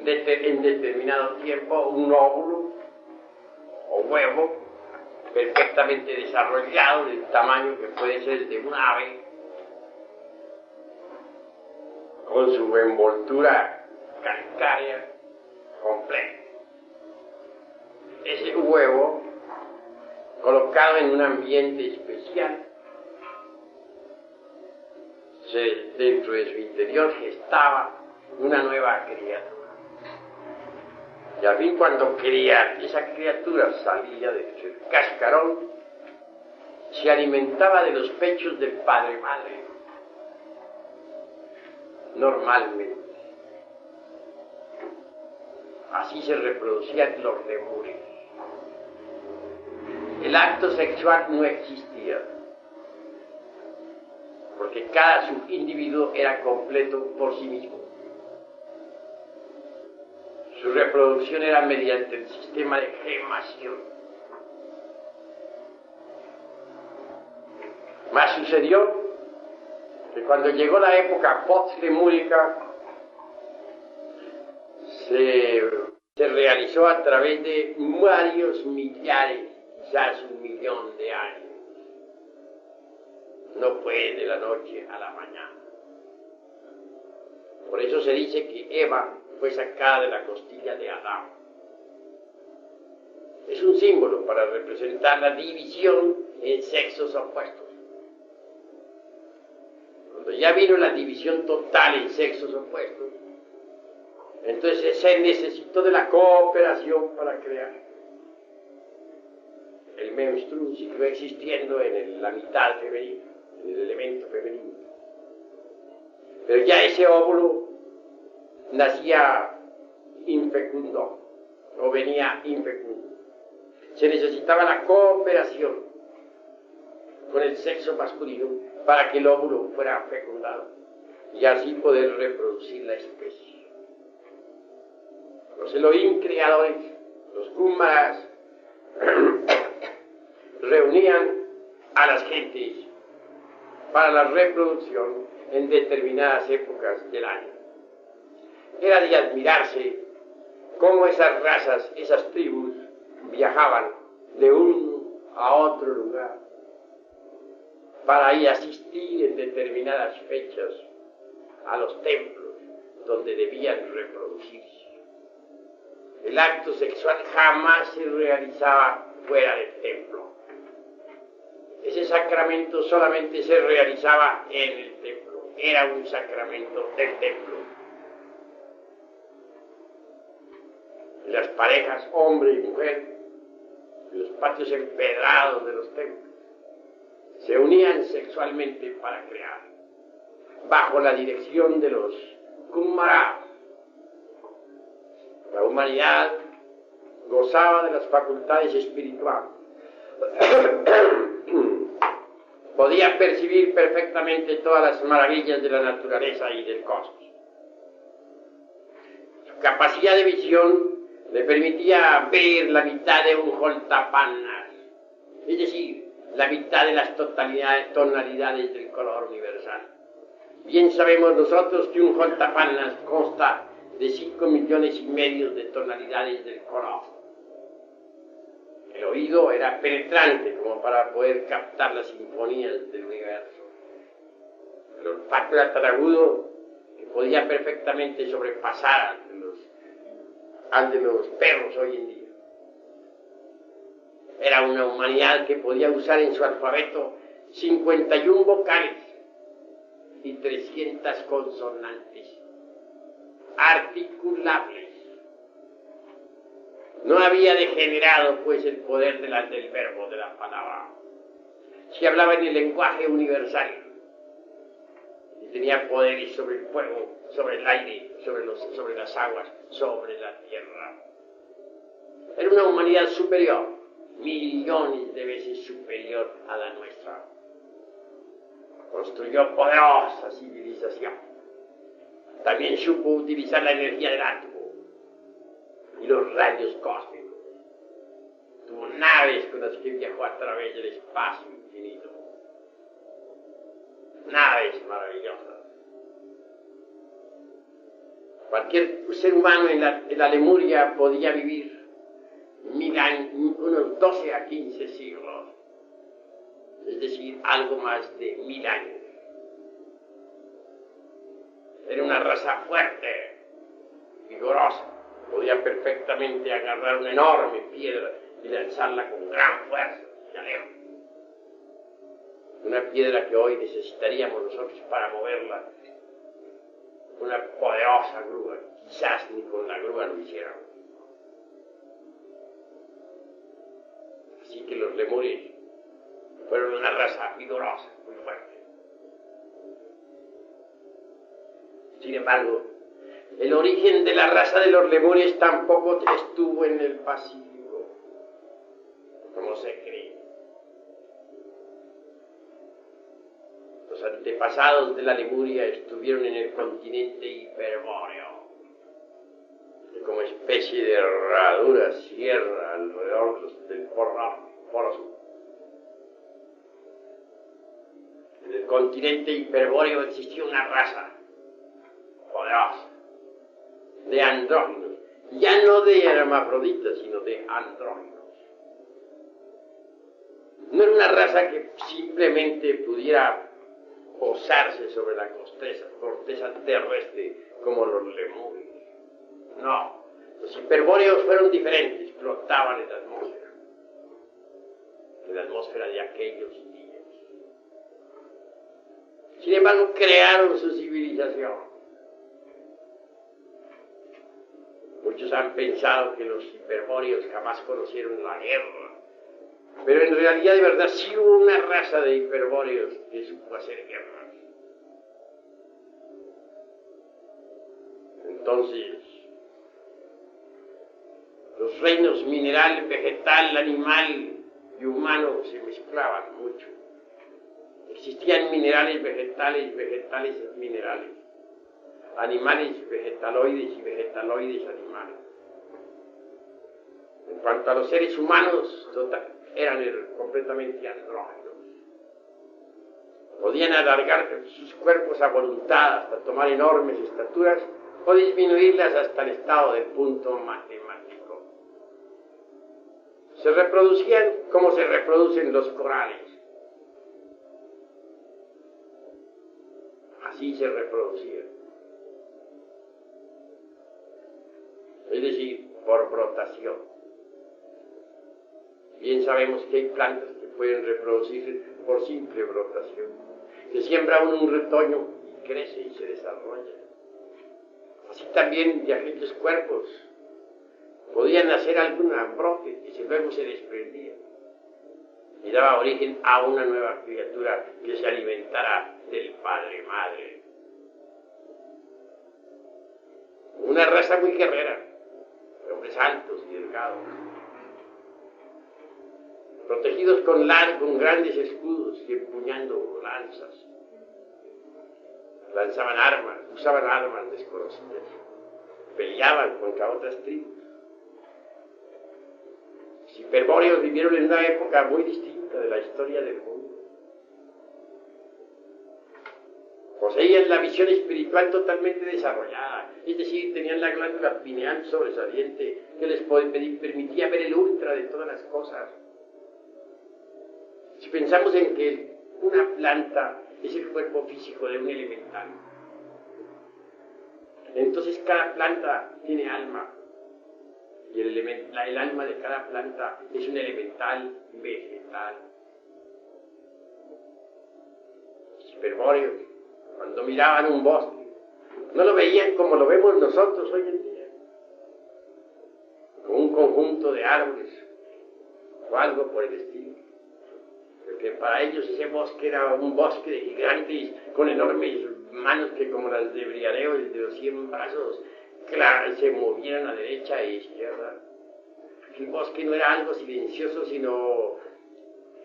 en determinado tiempo, un óvulo o huevo perfectamente desarrollado, del tamaño que puede ser de un ave, con su envoltura calcárea completa. Ese huevo, colocado en un ambiente especial, dentro de su interior gestaba una nueva criatura. Y al fin, cuando esa criatura salía del cascarón, se alimentaba de los pechos del padre-madre, normalmente. Así se reproducían los lemures. El acto sexual no existía, porque cada subindividuo era completo por sí mismo. Su reproducción era mediante el sistema de gemación. Mas sucedió que cuando llegó la época post-lemúrica, se realizó a través de varios millares, quizás 1 millón de años. No fue de la noche a la mañana. Por eso se dice que Eva fue sacada de la costilla de Adán. Es un símbolo para representar la división en sexos opuestos. Cuando ya vino la división total en sexos opuestos, entonces se necesitó de la cooperación para crear. El menstruo siguió existiendo en la mitad femenina, en el elemento femenino. Pero ya ese óvulo nacía infecundo, o venía infecundo. Se necesitaba la cooperación con el sexo masculino para que el óvulo fuera fecundado y así poder reproducir la especie. Los Elohim creadores, los Kumaras, reunían a las gentes para la reproducción en determinadas épocas del año. Era de admirarse cómo esas razas, esas tribus, viajaban de uno a otro lugar para ir a asistir en determinadas fechas a los templos donde debían reproducirse. El acto sexual jamás se realizaba fuera del templo. Ese sacramento solamente se realizaba en el templo. Era un sacramento del templo. Las parejas, hombre y mujer, en los patios empedrados de los templos, se unían sexualmente para crear, bajo la dirección de los Kumara. La humanidad gozaba de las facultades espirituales. Podía percibir perfectamente todas las maravillas de la naturaleza y del cosmos. Su capacidad de visión le permitía ver la mitad de un Holtapannas, es decir, la mitad de las tonalidades del color universal. Bien sabemos nosotros que un Holtapannas consta de 5 millones y medio de tonalidades del color. El oído era penetrante como para poder captar las sinfonías del universo. El olfato era tan agudo que podía perfectamente sobrepasar al de los perros hoy en día. Era una humanidad que podía usar en su alfabeto 51 vocales y 300 consonantes articulables. no había degenerado pues el poder del verbo, de la palabra. Se hablaba en el lenguaje universal y tenía poderes sobre el fuego, sobre el aire, sobre las aguas, sobre la tierra. Era una humanidad superior, millones de veces superior a la nuestra. Construyó poderosa civilización. También supo utilizar la energía del átomo y los rayos cósmicos. Tuvo naves con las que viajó a través del espacio infinito. Naves maravillosas. Cualquier ser humano en la Lemuria podía vivir 1000 años, unos 12 a 15 siglos, es decir, algo más de 1000 años. Era una raza fuerte, vigorosa, podía perfectamente agarrar una enorme piedra y lanzarla con gran fuerza hacia lejos. Una piedra que hoy necesitaríamos nosotros para moverla, una poderosa grúa, quizás ni con la grúa lo hicieran. Así que los lemures fueron una raza vigorosa, muy fuerte. Sin embargo, el origen de la raza de los lemures tampoco estuvo en el Pacífico, como se cree. Los antepasados de la Lemuria estuvieron en el continente hiperbóreo, que como especie de herradura cierra alrededor del polo sur. En el continente hiperbóreo existía una raza poderosa de andróginos, ya no de hermafroditas, sino de andróginos. No era una raza que simplemente pudiera posarse sobre la corteza terrestre como los lemures. No, los hiperbóreos fueron diferentes, flotaban en la atmósfera de aquellos días. Sin embargo, crearon su civilización. Muchos han pensado que los hiperbóreos jamás conocieron la guerra, pero en realidad de verdad sí hubo una raza de hiperbóreos que supo hacer guerras. Entonces, los reinos mineral, vegetal, animal y humano se mezclaban mucho. Existían minerales, vegetales, minerales, animales, vegetaloides y vegetaloides, animales. En cuanto a los seres humanos, eran completamente andrógenos. Podían alargar sus cuerpos a voluntad hasta tomar enormes estaturas o disminuirlas hasta el estado del punto matemático. Se reproducían como se reproducen los corales. Así se reproducían. Es decir, por brotación. Bien sabemos que hay plantas que pueden reproducirse por simple brotación, que siembra uno un retoño y crece y se desarrolla. Así también de aquellos cuerpos podían nacer algún brote que luego se desprendía y daba origen a una nueva criatura que se alimentara del padre-madre. Una raza muy guerrera, hombres altos y delgados, protegidos con grandes escudos y empuñando lanzas. Lanzaban armas, usaban armas desconocidas, peleaban contra otras tribus. Los hiperbóreos vivieron en una época muy distinta de la historia del mundo. Poseían la visión espiritual totalmente desarrollada, es decir, tenían la glándula pineal sobresaliente que les permitía ver el ultra de todas las cosas. Si pensamos en que una planta es el cuerpo físico de un elemental, entonces cada planta tiene alma, y el alma de cada planta es un elemental vegetal. Los hiperbóreos, cuando miraban un bosque, no lo veían como lo vemos nosotros hoy en día, como un conjunto de árboles o algo por el estilo. Porque para ellos ese bosque era un bosque de gigantes con enormes manos que como las de Briareo, de los 100 brazos, claro, se movieran a derecha e izquierda. El bosque no era algo silencioso, sino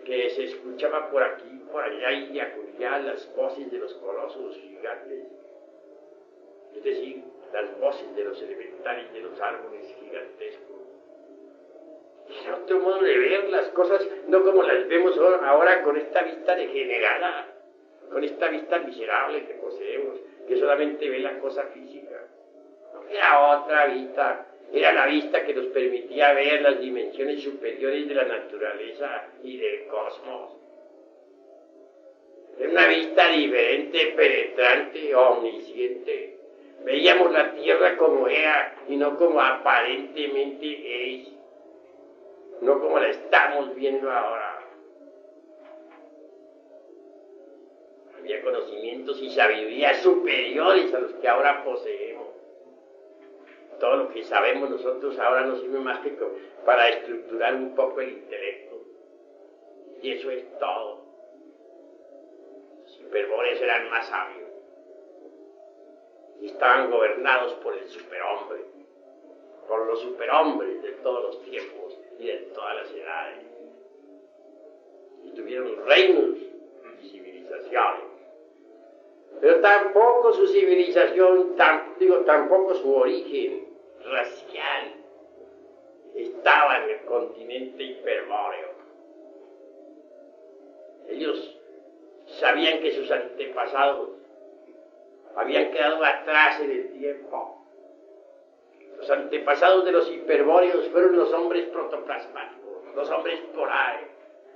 que se escuchaba por aquí, por allá y acullá las voces de los colosos gigantes. Es decir, las voces de los elementales de los árboles gigantescos. Era otro modo de ver las cosas, no como las vemos ahora con esta vista degenerada, con esta vista miserable que poseemos, que solamente ve la cosa física. Era otra vista, era la vista que nos permitía ver las dimensiones superiores de la naturaleza y del cosmos. Era una vista diferente, penetrante, omnisciente. Veíamos la Tierra como era y no como aparentemente es. No como la estamos viendo ahora. Había conocimientos y sabiduría superiores a los que ahora poseemos. Todo lo que sabemos nosotros ahora no sirve más que para estructurar un poco el intelecto. Y eso es todo. Los hiperbóreos eran más sabios. Y estaban gobernados por el superhombre. Por los superhombres de todos los tiempos y de todas las edades. Y tuvieron reinos y civilizaciones. Pero tampoco su civilización, tampoco su origen racial estaba en el continente hiperbóreo. Ellos sabían que sus antepasados habían quedado atrás en el tiempo. Los antepasados de los hiperbóreos fueron los hombres protoplasmáticos, los hombres polares,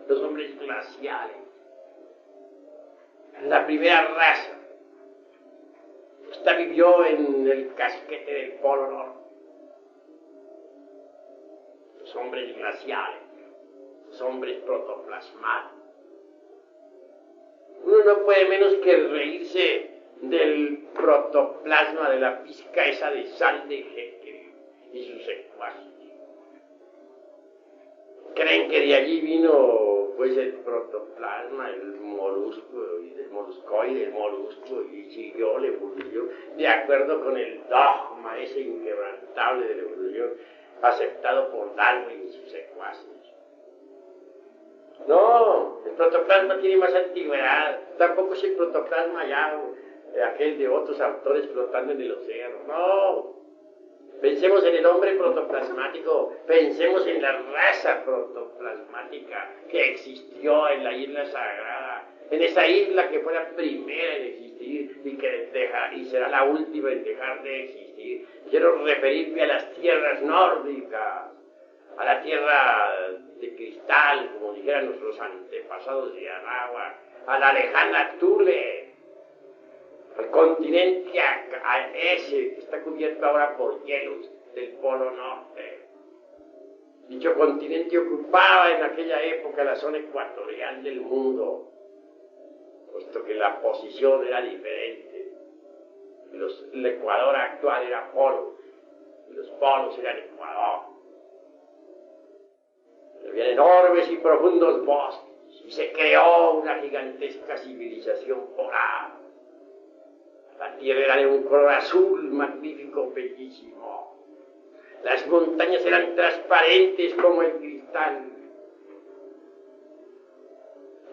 los hombres glaciales. La primera raza. Esta vivió en el casquete del Polo Norte. Los hombres glaciales, los hombres protoplasmáticos. Uno no puede menos que reírse del protoplasma, de la pizca esa de sal de Haeckel y sus secuaces. Creen que de allí vino pues el protoplasma, el molusco, y del moluscoide, el molusco, y siguió la evolución de acuerdo con el dogma ese inquebrantable de la evolución aceptado por Darwin y sus secuaces. No, el protoplasma tiene más antigüedad, tampoco es el protoplasma ya aquel de otros autores flotando en el océano, no. Pensemos en el hombre protoplasmático, pensemos en la raza protoplasmática que existió en la isla sagrada, en esa isla que fue la primera en existir y será la última en dejar de existir. Quiero referirme a las tierras nórdicas, a la tierra de cristal, como dijeran nuestros antepasados de Anáhuac, a la lejana Thule, al continente ese que está cubierto ahora por hielos del Polo Norte. Dicho continente ocupaba en aquella época la zona ecuatorial del mundo, puesto que la posición era diferente. El Ecuador actual era polo, y los polos eran Ecuador. Había enormes y profundos bosques, y se creó una gigantesca civilización polar. La tierra era de un color azul, magnífico, bellísimo. Las montañas eran transparentes como el cristal.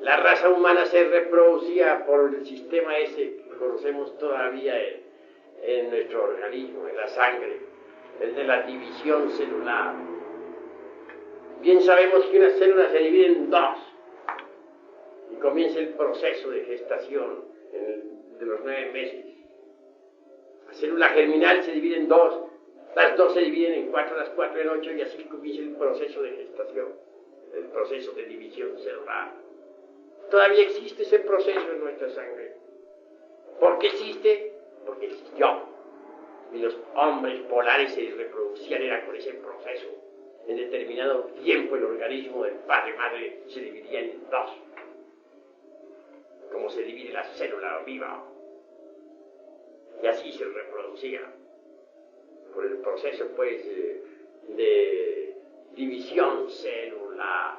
La raza humana se reproducía por el sistema ese que conocemos todavía en nuestro organismo, en la sangre, el de la división celular. Bien sabemos que una célula se divide en dos y comienza el proceso de gestación de los 9 meses. La célula germinal se divide en dos, las dos se dividen en 4, las 4 en 8 y así comienza el proceso de gestación, el proceso de división celular. Todavía existe ese proceso en nuestra sangre. ¿Por qué existe? Porque existió. Y los hombres polares se reproducían, era con ese proceso. En determinado tiempo el organismo del padre-madre se dividía en dos, como se divide la célula viva. Y así se reproducía. Por el proceso, pues, de división celular.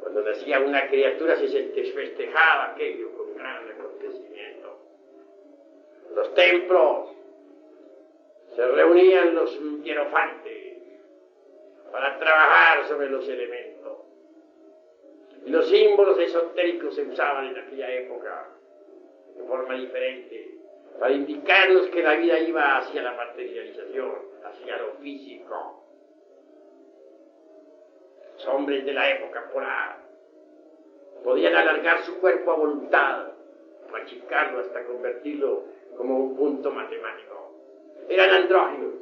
Cuando nacía una criatura se festejaba aquello con gran acontecimiento. Los templos se reunían los hierofantes para trabajar sobre los elementos. Y los símbolos esotéricos se usaban en aquella época de forma diferente para indicarnos que la vida iba hacia la materialización, hacia lo físico. Los hombres de la época polar podían alargar su cuerpo a voluntad, o achicarlo hasta convertirlo como un punto matemático. Eran andróginos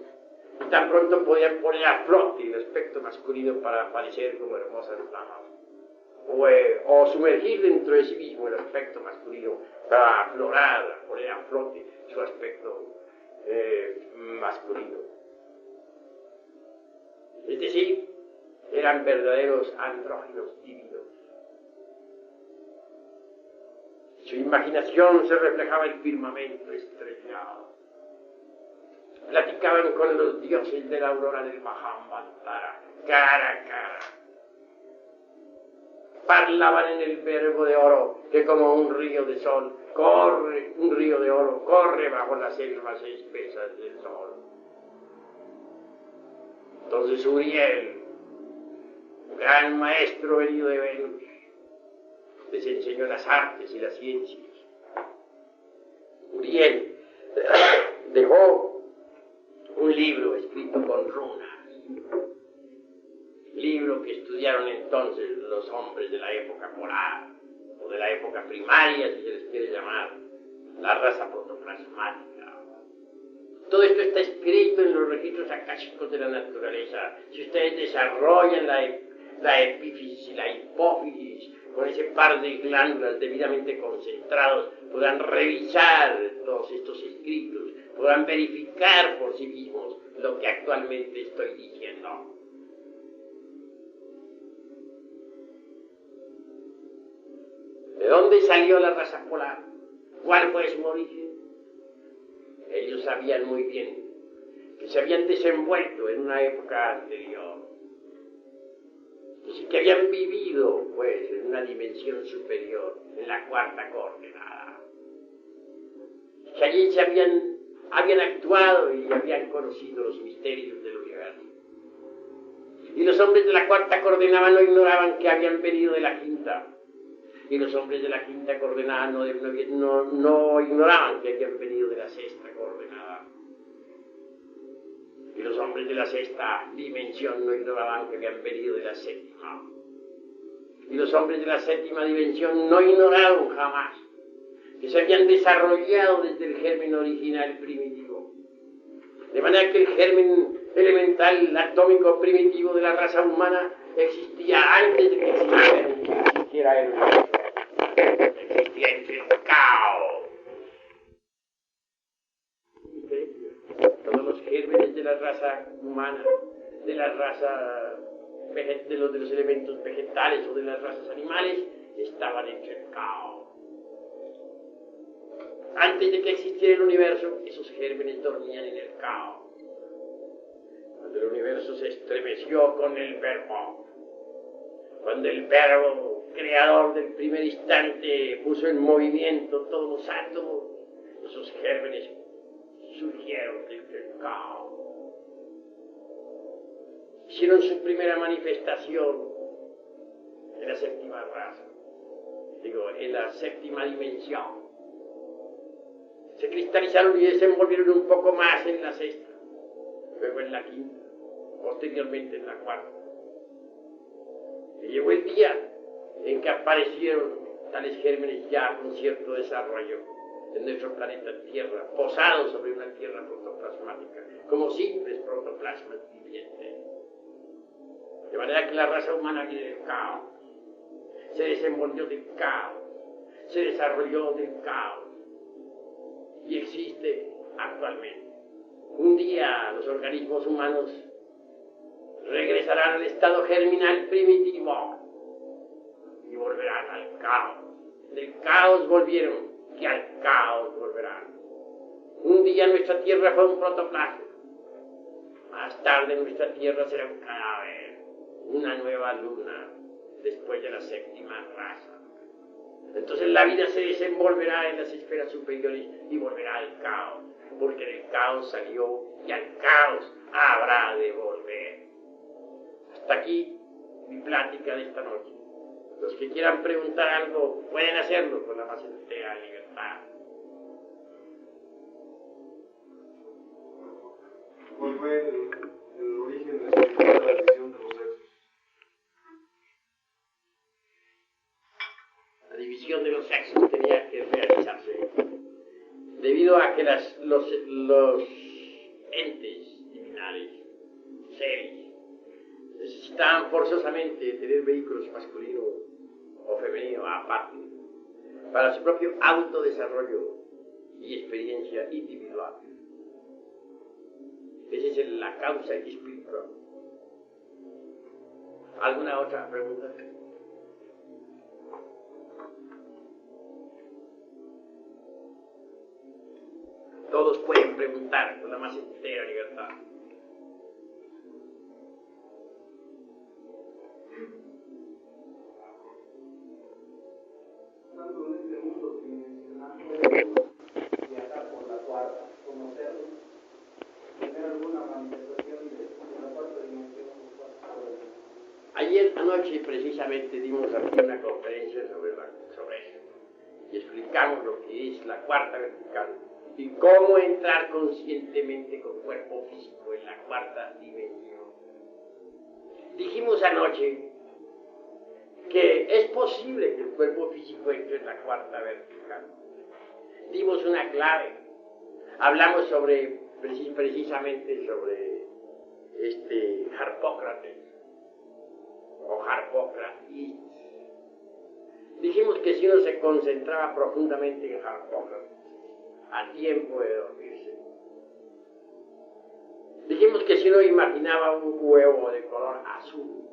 y tan pronto podían poner a flote el aspecto masculino para aparecer como hermosas damas, o sumergir dentro de sí mismo el aspecto masculino para aflorar, poner a flote su aspecto masculino. Es decir, eran verdaderos andróginos divinos. Su imaginación se reflejaba en el firmamento estrellado. Platicaban con los dioses de la aurora del Mahamantara, cara a cara. Parlaban en el verbo de oro, que como un río de sol corre, un río de oro corre bajo las selvas espesas del sol. Entonces Uriel, gran maestro venido de Venus, les enseñó las artes y las ciencias. Uriel dejó un libro escrito con runas, libro que estudiaron entonces los hombres de la época polar, o de la época primaria, si se les quiere llamar, la raza protoplasmática. Todo esto está escrito en los registros akáshicos de la naturaleza. Si ustedes desarrollan la epífisis y la hipófisis, con ese par de glándulas debidamente concentrados, podrán revisar todos estos escritos, podrán verificar por sí mismos lo que actualmente estoy diciendo. ¿De dónde salió la raza polar? ¿Cuál fue su origen? Ellos sabían muy bien que se habían desenvuelto en una época anterior. Así que habían vivido, pues, en una dimensión superior, en la cuarta coordenada. Que allí se habían actuado y habían conocido los misterios del universo. Y los hombres de la cuarta coordenada no ignoraban que habían venido de la quinta. Y los hombres de la quinta coordenada no ignoraban que habían venido de la sexta coordenada. Y los hombres de la sexta dimensión no ignoraban que habían venido de la séptima. Y los hombres de la séptima dimensión no ignoraron jamás que se habían desarrollado desde el germen original primitivo. De manera que el germen elemental atómico primitivo de la raza humana existía antes de que existiera el universo. Existía entre el caos. Todos los gérmenes de la raza humana, de la raza de los elementos vegetales o de las razas animales, estaban entre el caos. Antes de que existiera el universo, esos gérmenes dormían en el caos. Cuando el universo se estremeció con el verbo, cuando el verbo creador del primer instante puso en movimiento todos los átomos, esos gérmenes surgieron del caos. Hicieron su primera manifestación en la séptima raza, en la séptima dimensión. Se cristalizaron y desenvolvieron un poco más en la sexta, luego en la quinta, posteriormente en la cuarta. Y llegó el día en que aparecieron tales gérmenes ya con cierto desarrollo en nuestro planeta Tierra, posados sobre una Tierra protoplasmática, como simples protoplasmas vivientes. De manera que la raza humana viene del caos, se desenvolvió del caos, se desarrolló del caos y existe actualmente. Un día los organismos humanos regresarán al estado germinal primitivo y volverán al caos. Del caos volvieron y al caos volverán. Un día nuestra Tierra fue un protoplasma. Más tarde nuestra Tierra será un cadáver, una nueva luna, después de la séptima raza. Entonces la vida se desenvolverá en las esferas superiores y volverá al caos, porque del caos salió y al caos habrá de volver. Hasta aquí mi plática de esta noche. Los que quieran preguntar algo pueden hacerlo con la más entera libertad. ¿Cuál fue el origen de la división de los sexos? La división de los sexos tenía que realizarse debido a que los entes divinales, seres, necesitaban forzosamente tener vehículos masculinos o femeninos aparte para su propio autodesarrollo y experiencia individual. Esa es la causa espiritual. ¿Alguna otra pregunta? Todos pueden preguntar con la más entera libertad. Tanto en este mundo tridimensional podemos viajar por la cuarta, conocerlo, tener alguna manifestación de la cuarta dimensión. Ayer anoche precisamente dimos aquí una conferencia sobre eso y explicamos lo que es la cuarta vertical y cómo entrar conscientemente con cuerpo físico en la cuarta dimensión. Dijimos anoche que es posible que el cuerpo físico entre en la cuarta vertical. Dimos una clave. Hablamos precisamente sobre Harpócrates o Harpócrates. Dijimos que si uno se concentraba profundamente en Harpócrates, a tiempo de dormirse. Dijimos que si uno imaginaba un huevo de color azul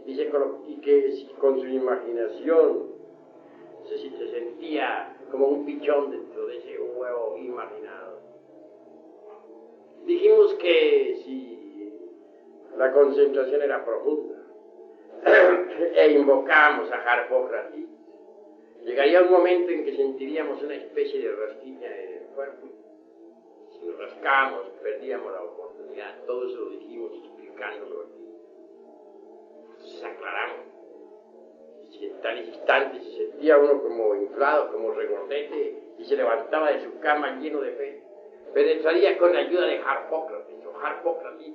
y que si con su imaginación se sentía como un pichón dentro de ese huevo imaginado. Dijimos que si la concentración era profunda e invocábamos a Harpócrates, llegaría un momento en que sentiríamos una especie de rasquiña en el cuerpo. Si nos rascábamos, perdíamos la oportunidad. Todo eso lo dijimos explicándolo aquí. Entonces aclaramos. Si en tales instantes se sentía uno como inflado, como regordete, y se levantaba de su cama lleno de fe, penetraría con la ayuda de Harpócrates o Harpócrates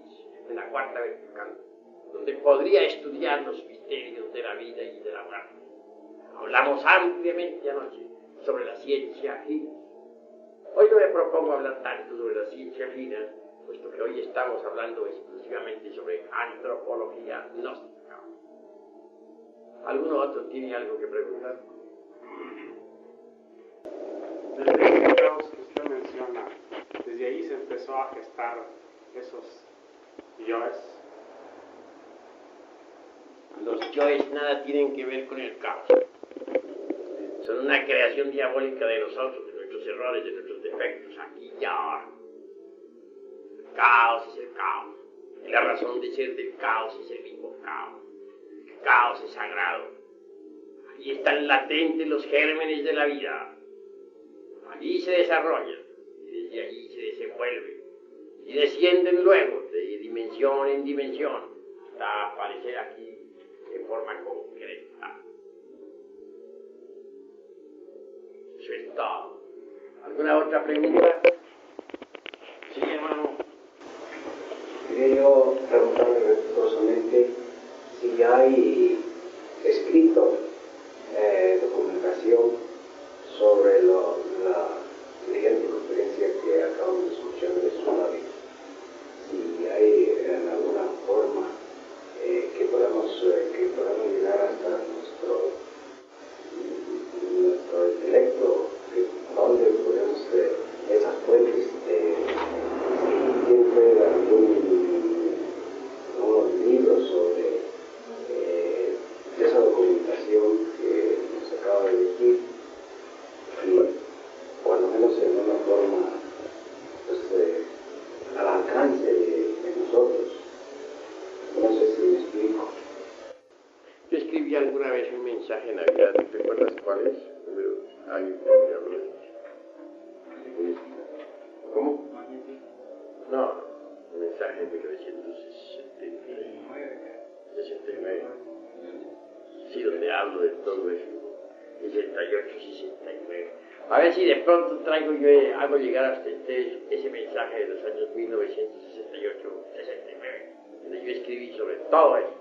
en la cuarta vertical, donde podría estudiar los misterios de la vida y de la muerte. Hablamos ampliamente anoche sobre la ciencia fina. Hoy no me propongo hablar tanto sobre la ciencia fina, puesto que hoy estamos hablando exclusivamente sobre antropología gnóstica. ¿Alguno otro tiene algo que preguntar? Desde el caos que usted menciona, desde ahí se empezó a gestar esos yoes. Los yoes nada tienen que ver con el caos. Son una creación diabólica de nosotros, de nuestros errores, de nuestros defectos, aquí y ahora. El caos es el caos. Y la razón de ser del caos es el mismo caos. El caos es sagrado. Allí están latentes los gérmenes de la vida. Allí se desarrollan y desde allí se desenvuelven y descienden luego de dimensión en dimensión hasta aparecer aquí en forma concreta. Eso es todo. ¿Alguna otra pregunta? Sí, hermano. Quería yo preguntarle respetuosamente si hay escrito documentación sobre la brillante conferencia que acabamos de escuchar de Tsunami. Si hay en alguna forma que podamos llegar hasta nuestro intelecto, donde podemos esas fuentes, si tiene algunos libros sobre mensaje de Navidad, ¿te acuerdas cuál es? ¿Cómo? No, un mensaje de 1969. Sí, donde hablo de todo eso. 68 y 69. A ver si de pronto hago llegar a ustedes ese mensaje de los años 1968-69, donde yo escribí sobre todo eso.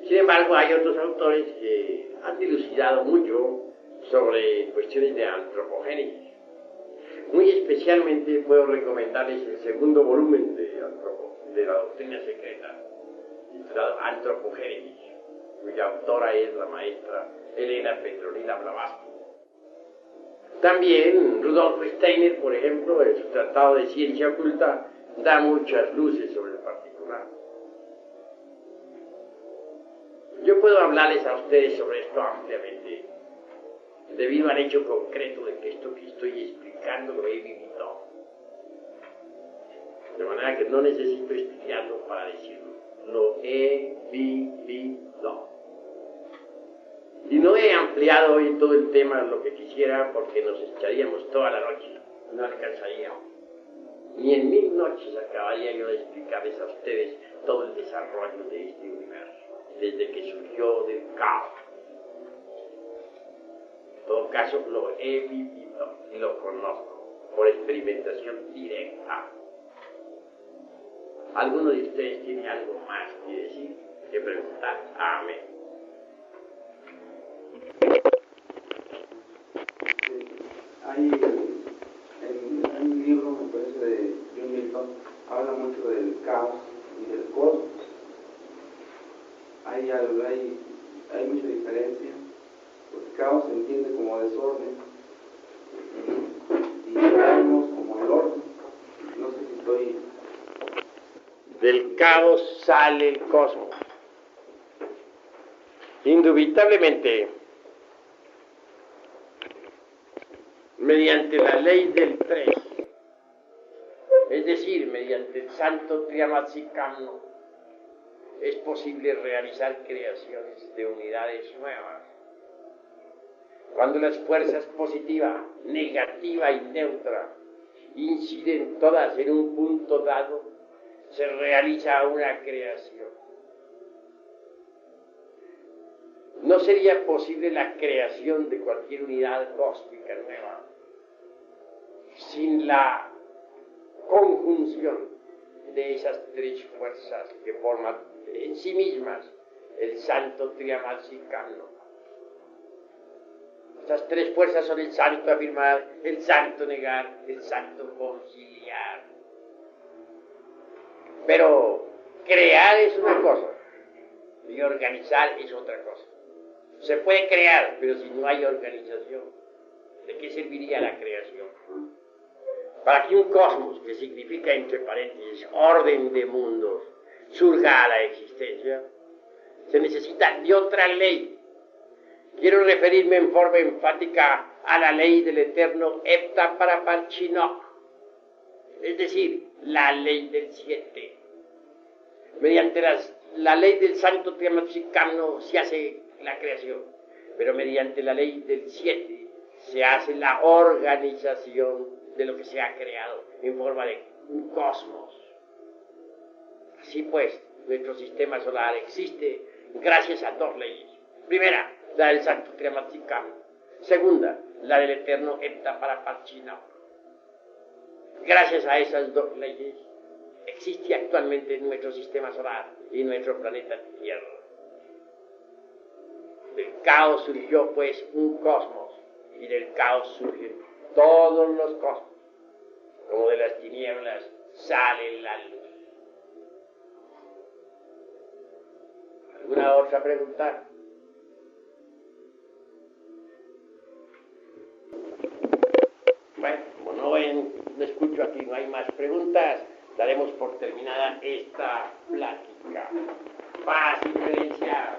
Sin embargo, hay otros autores que han dilucidado mucho sobre cuestiones de antropogénesis. Muy especialmente puedo recomendarles el segundo volumen de la doctrina secreta, titulado Antropogénesis, cuya autora es la maestra Elena Petronila Blavatsky. También Rudolf Steiner, por ejemplo, en su tratado de ciencia oculta, da muchas luces sobre el particular. Yo puedo hablarles a ustedes sobre esto ampliamente, debido al hecho concreto de que esto que estoy explicando lo he vivido. De manera que no necesito estudiarlo para decirlo. Lo he vivido. Y no he ampliado hoy todo el tema lo que quisiera porque nos echaríamos toda la noche. No alcanzaríamos. Ni en 1000 noches acabaría yo de explicarles a ustedes todo el desarrollo de este universo, desde que surgió del caos. En todo caso, lo he vivido y lo conozco por experimentación directa. ¿Alguno de ustedes tiene algo más que decir, que preguntar? Amén. Hay un libro, me parece, de John Milton, habla mucho del caos y del cosmos. Hay mucha diferencia, porque caos se entiende como desorden y cosmos como el orden. No sé si estoy... Del caos sale el cosmos. Indubitablemente, mediante la ley del 3, es decir, mediante el santo Triamatzikamno, es posible realizar creaciones de unidades nuevas. Cuando las fuerzas positiva, negativa y neutra inciden todas en un punto dado, se realiza una creación. No sería posible la creación de cualquier unidad cósmica nueva sin la conjunción de esas tres fuerzas que forman en sí mismas el santo Triamatzikamno. Estas tres fuerzas son el santo afirmar, el santo negar, el santo conciliar. Pero crear es una cosa y organizar es otra cosa. Se puede crear, pero si no hay organización, ¿de qué serviría la creación? Para que un cosmos, que significa entre paréntesis orden de mundos, surja a la existencia, se necesita de otra ley. Quiero referirme en forma enfática a la ley del eterno Hepta Paraparchinok, es decir, la ley del 7. Mediante la ley del santo Triamatzikamno se hace la creación, pero mediante la ley del 7 se hace la organización de lo que se ha creado en forma de un cosmos. Así pues, nuestro sistema solar existe gracias a dos leyes. Primera, la del santo Triamatzikamno. Segunda, la del eterno Hepta Paraparchinok. Gracias a esas dos leyes existe actualmente nuestro sistema solar y nuestro planeta Tierra. Del caos surgió pues un cosmos y del caos surgen todos los cosmos. Como de las tinieblas sale la luz. ¿Alguna otra pregunta? Bueno, como no escucho aquí, no hay más preguntas, daremos por terminada esta plática. Paz y diferencia.